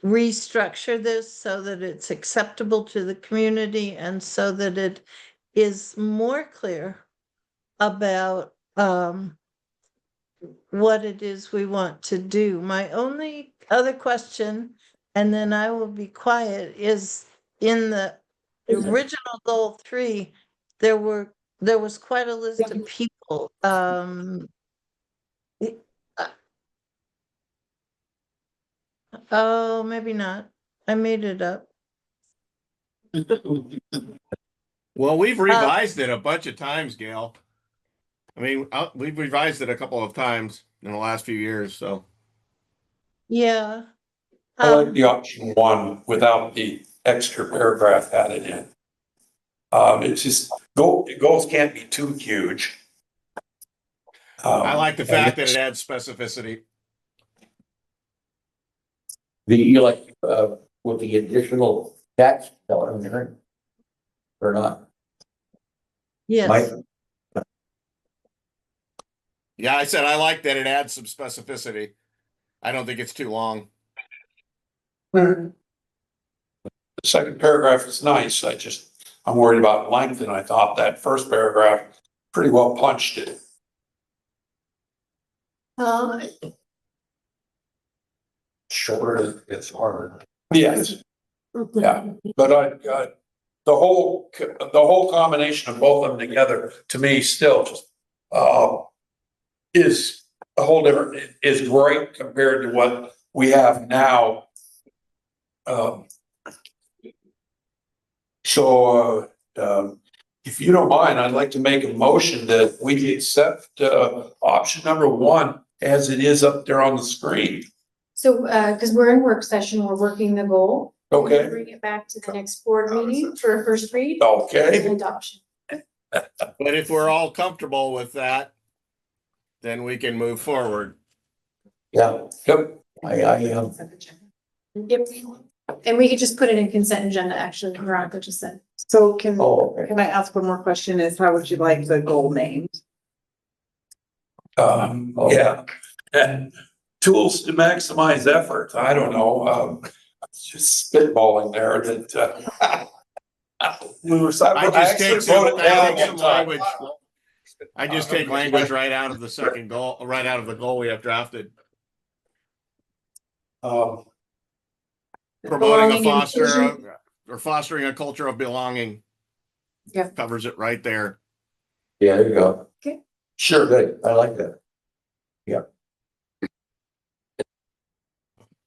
restructure this so that it's acceptable to the community and so that it is more clear about what it is we want to do. My only other question, and then I will be quiet, is in the original goal 3, there was quite a list of people. Oh, maybe not. I made it up. Well, we've revised it a bunch of times, Gail. I mean, we've revised it a couple of times in the last few years. So Yeah. I like the option 1 without the extra paragraph added in. It's just, goals can't be too huge. I like the and fact that it adds specificity. With the additional tax dollar in there. Or not? Yes. Mike? Yeah, I said I like that it adds some specificity. I don't think it's too long. The second paragraph is nice. I'm worried about length, and I thought that first paragraph pretty well punched it. Shorter, it's harder. Yes. Yeah, but the whole combination of both of them together, to me, still just, is a whole different, is great compared to what we have now. If you don't mind, I'd like to make a motion that we accept, option number 1 as it is up there on the screen. So, because we're in work session, we're working the goal. Okay. Bring it back to the next board meeting for a first read Okay. and adoption. But if we're all comfortable with that, then we can move forward. Yeah, Yep. I am. Yep. And we could just put it in consent agenda, actually, Veronica just said. So can Okay. I ask one more question, is how would you like the goal named? Yeah. And tools to maximize effort. I don't know, just spitballing there that, we were. I just take some language. I just take language right out of the second goal, right out of the goal we have drafted. Promoting Belonging a and fostering a culture of belonging. Yeah. Covers it right there. Yeah, there you go. Sure. Good, I like that.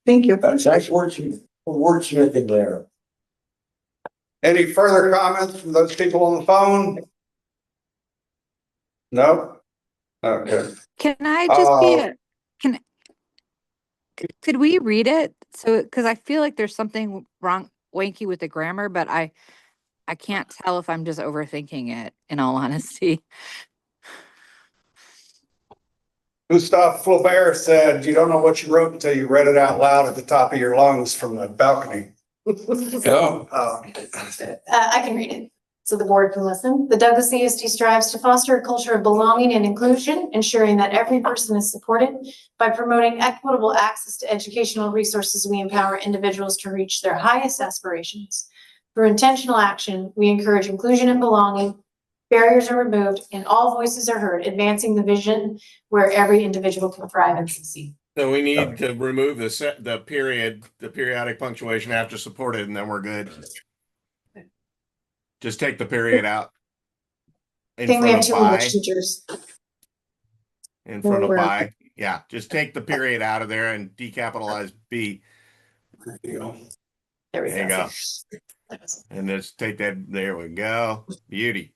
Thank you. That's nice wordsmithing there. Any further comments from those people on the phone? No? Okay. Can I just be, Uh, could we read it? So, because I feel like there's something wrong, wanky with the grammar, but I can't tell if I'm just overthinking it, in all honesty. Gustave Flaubert said, "You don't know what you wrote until you read it out loud at the top of your lungs from the balcony." Yeah. I can read it. so the board can listen. The Douglas ESD strives to foster a culture of belonging and inclusion, ensuring that every person is supported. By promoting equitable access to educational resources, we empower individuals to reach their highest aspirations. Through intentional action, we encourage inclusion and belonging. Barriers are removed and all voices are heard, advancing the vision where every individual can thrive and succeed. So we need to remove the periodic punctuation after supported, and then we're good. Just take the period out. I In think we front have of two by, English teachers. in front of We're- by. Yeah, just take the period out of there and decapitalize B. There we There you go. go. And just take that. There we go. Beauty.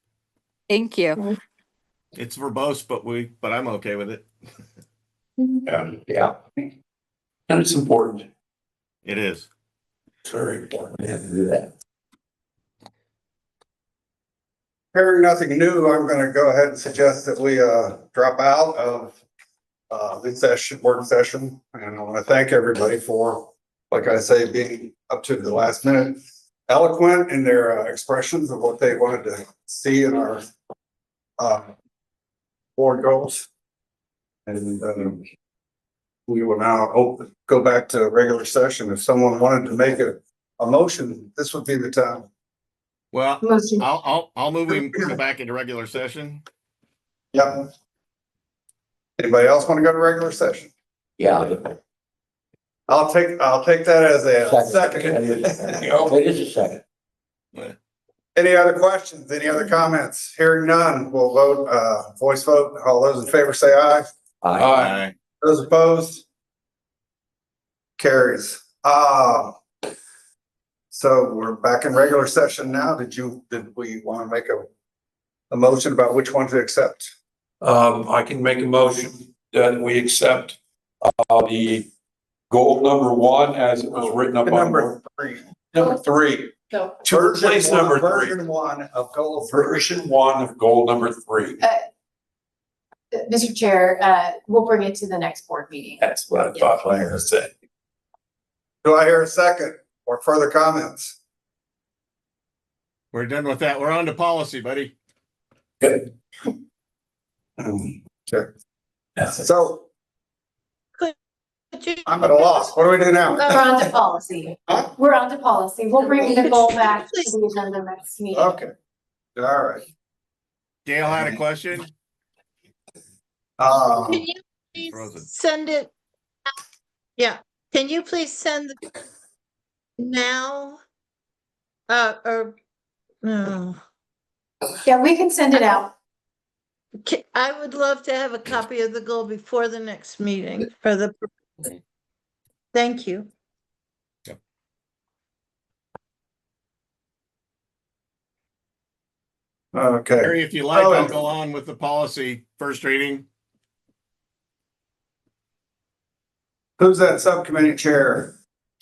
Thank you. It's verbose, but I'm okay with it. Yeah. And it's important. It is. It's very important. We have to do that. Hearing nothing new, I'm gonna go ahead and suggest that we drop out of this session, work session. And I want to thank everybody for, like I say, being up to the last minute eloquent in their expressions of what they wanted to see in our board goals. And we will now go back to regular session. If someone wanted to make a motion, this would be the time. Well, Motion. I'll move we go back into regular session. Yep. Anybody else want to go to regular session? Yeah. I'll take that as a second. It is a second. Any other questions? Any other comments? Hearing none, we'll vote, voice vote. All those in favor say aye. Aye. Those opposed? Carries. So we're back in regular session now. Did we want to make a motion about which one to accept? I can make a motion that we accept the goal number 1 as it was written up on Number 3. number 3. So, To replace number 3. Version 1 of goal 3. Version 1 of goal number 3. Mr. Chair, we'll bring it to the next board meeting. That's what I thought Larry said. Do I hear a second or further comments? We're done with that. We're on to policy, buddy. Good. Okay. That's it. So Could you- I'm at a loss. What do we do now? We're on to policy. Huh? We're on to policy. We'll bring the goal back to the agenda next meeting. Okay. All right. Gail had a question. Can you please Frozen. send it? Yeah, can you please send now? Or, no, Yeah, we can send it out. I would love to have a copy of the goal before the next meeting for the. Thank you. Okay. Harry, if you like, I'll go on with the policy first reading. Who's that subcommittee chair?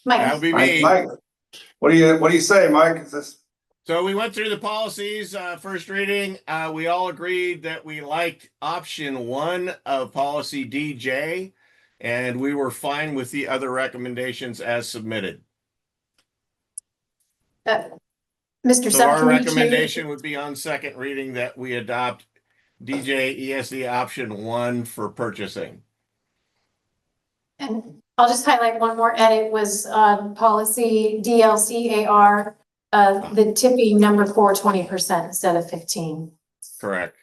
That'll Mike, be me. Mike. What do you say, Mike? Is this? So we went through the policies, first reading. We all agreed that we liked option 1 of policy DJ, and we were fine with the other recommendations as submitted. Mr. So our Subcommittee Chair. recommendation would be on second reading that we adopt DJ ESD option 1 for purchasing. And I'll just highlight one more edit was on policy DLCAR, the tipping number 4, 20% instead of 15. Correct.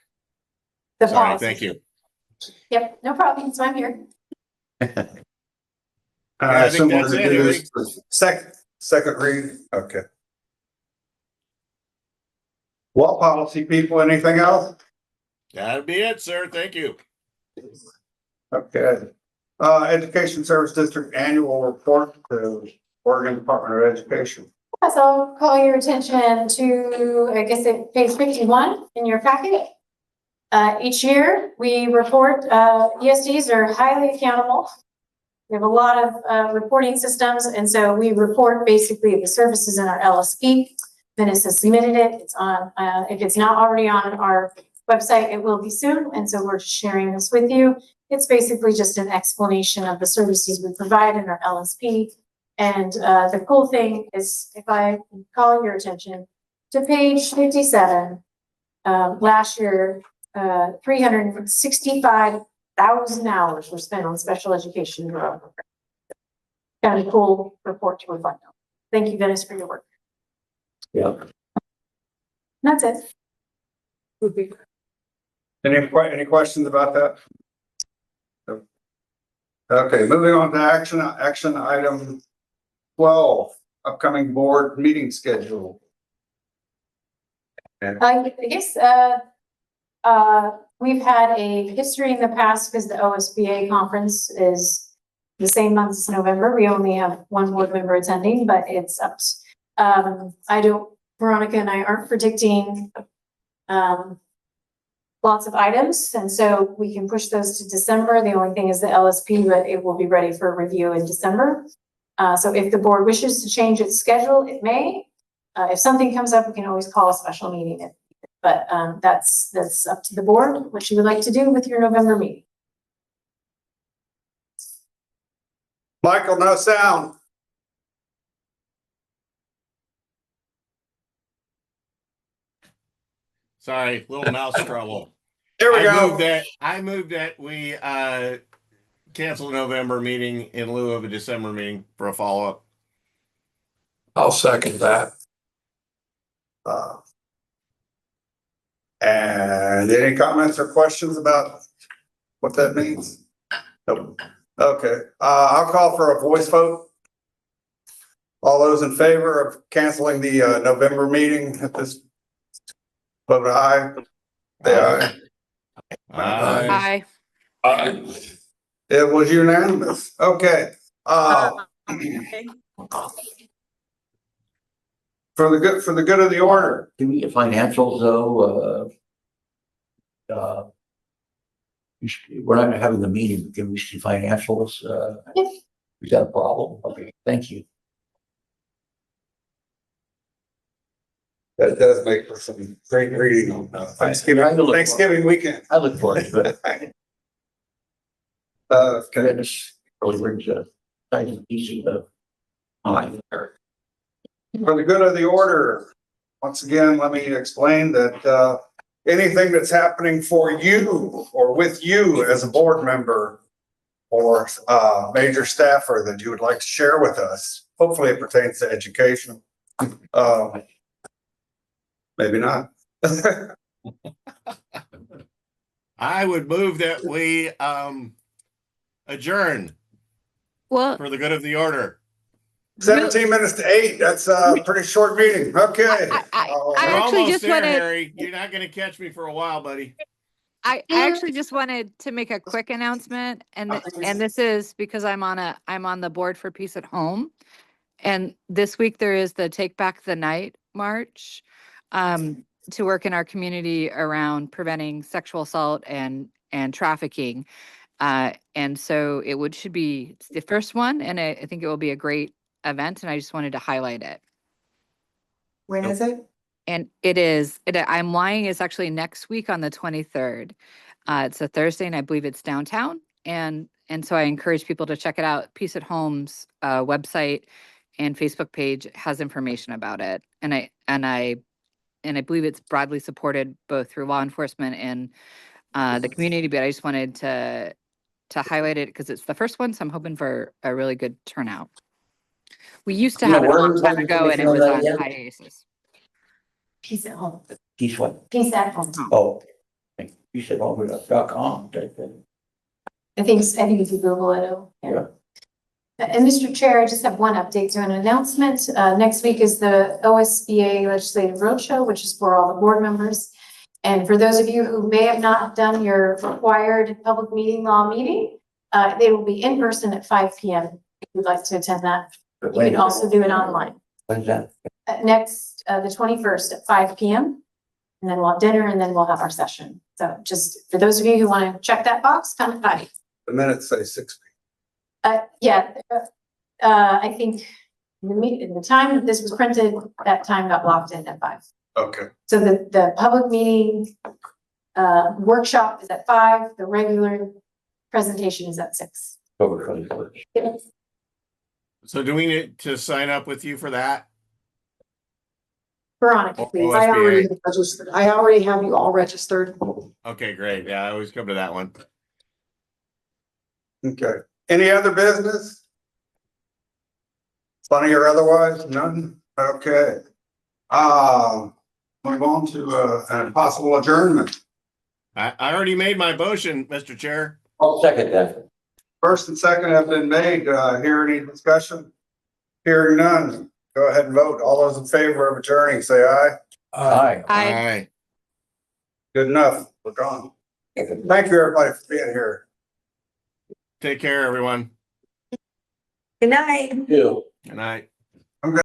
The Sorry, policy. thank you. Yep, no problem. So I'm here. I think assume we're that's gonna it, do Harry. this second read. Okay. Well, policy people, anything else? That'd be it, sir. Thank you. Okay. Education Service District Annual Report to Oregon Department of Education. So I'll call your attention to, I guess, page 51 in your packet. Each year, we report, ESDs are highly accountable. We have a lot of reporting systems, and so we report basically the services in our LSP. Venice has submitted it. It's on, if it's not already on our website, it will be soon, and so we're sharing this with you. It's basically just an explanation of the services we provide in our LSP. And the cool thing is, if I call your attention, to page 57. Last year, 365,000 hours were spent on special education. Kind of cool report to reflect on. Thank you, Dennis, for your work. Yeah. That's it. Any questions about that? Okay, moving on to action item 12, upcoming board meeting schedule. I guess, we've had a history in the past because the OSBA conference is the same month as November. We only have one board member attending, but it's up. Veronica and I aren't predicting, lots of items, and so we can push those to December. The only thing is the LSP, but it will be ready for review in December. So if the board wishes to change its schedule, it may. If something comes up, we can always call a special meeting. But that's up to the board, what you would like to do with your November meeting. Michael, no sound. Sorry, little mouse trouble. There we go. I moved that we cancel the November meeting in lieu of a December meeting for a follow-up. I'll second that. And any comments or questions about what that means? Nope. Okay, I'll call for a voice vote. All those in favor of canceling the November meeting at this, vote aye. Say aye. Aye. It was unanimous. Okay. For the good of the order. Can we get financials though? We're not having the meeting. Can we see financials? Is that a problem? Okay, thank you. That does make for some great reading on Thanksgiving weekend. I look forward to it. Okay. Goodness, really brings a nice piece of mind there. For the good of the order, once again, let me explain that anything that's happening for you or with you as a board member or major staffer that you would like to share with us, hopefully it pertains to education. Maybe not. I would move that we adjourn Well, for the good of the order. 17 minutes to 8. That's a pretty short meeting. Okay. I We're actually almost just there, wanted- Harry. You're not going to catch me for a while, buddy. I actually just wanted to make a quick announcement, and this is because I'm on the board for Peace at Home, and this week there is the Take Back the Night march to work in our community around preventing sexual assault and trafficking, and so should be the first one, and I think it will be a great event, and I just wanted to highlight it. When is it? And I'm lying, it's actually next week on the 23rd. It's a Thursday and I believe it's downtown. And so I encourage people to check it out. Peace at Home's website and Facebook page has information about it. And I believe it's broadly supported both through law enforcement and the community, but I just wanted to highlight it because it's the first one. So I'm hoping for a really good turnout. We used to have it a long time ago and it was on hiatus. Peace at home. Peace what? Peace at home. Oh, you said home.com type thing. I think if you Google it, Yeah. And Mr. Chair, I just have one update to an announcement. Next week is the OSBA Legislative Roadshow, which is for all the board members. And for those of you who may have not done your required public meeting law meeting, they will be in person at 5 p.m. if you'd like to attend that. You can also do it online. When's that? Next, the 21st at 5 p.m. And then we'll have dinner and then we'll have our session. So just for those of you who want to check that box, come at 5. The minutes say 6 Yeah, I think in the time that this was printed, that time got locked in at 5. Okay. So the public meeting workshop is at 5. The regular presentation is at 6. October 21st. So do we need to sign up with you for that? Veronica, Or please. OSBA. I already have you all registered. Okay, great. Yeah, I always come to that one. Okay, any other business? Funny or otherwise, none? Okay. Move on to a possible adjournment. I already made my motion, Mr. Chair. I'll second that. First and second have been made. Hear any discussion? Hearing none. Go ahead and vote. All those in favor of adjourning, say aye. Aye. Aye. Good enough. We're gone. Thank you, everybody, for being here. Take care, everyone. Good night. You. Good night.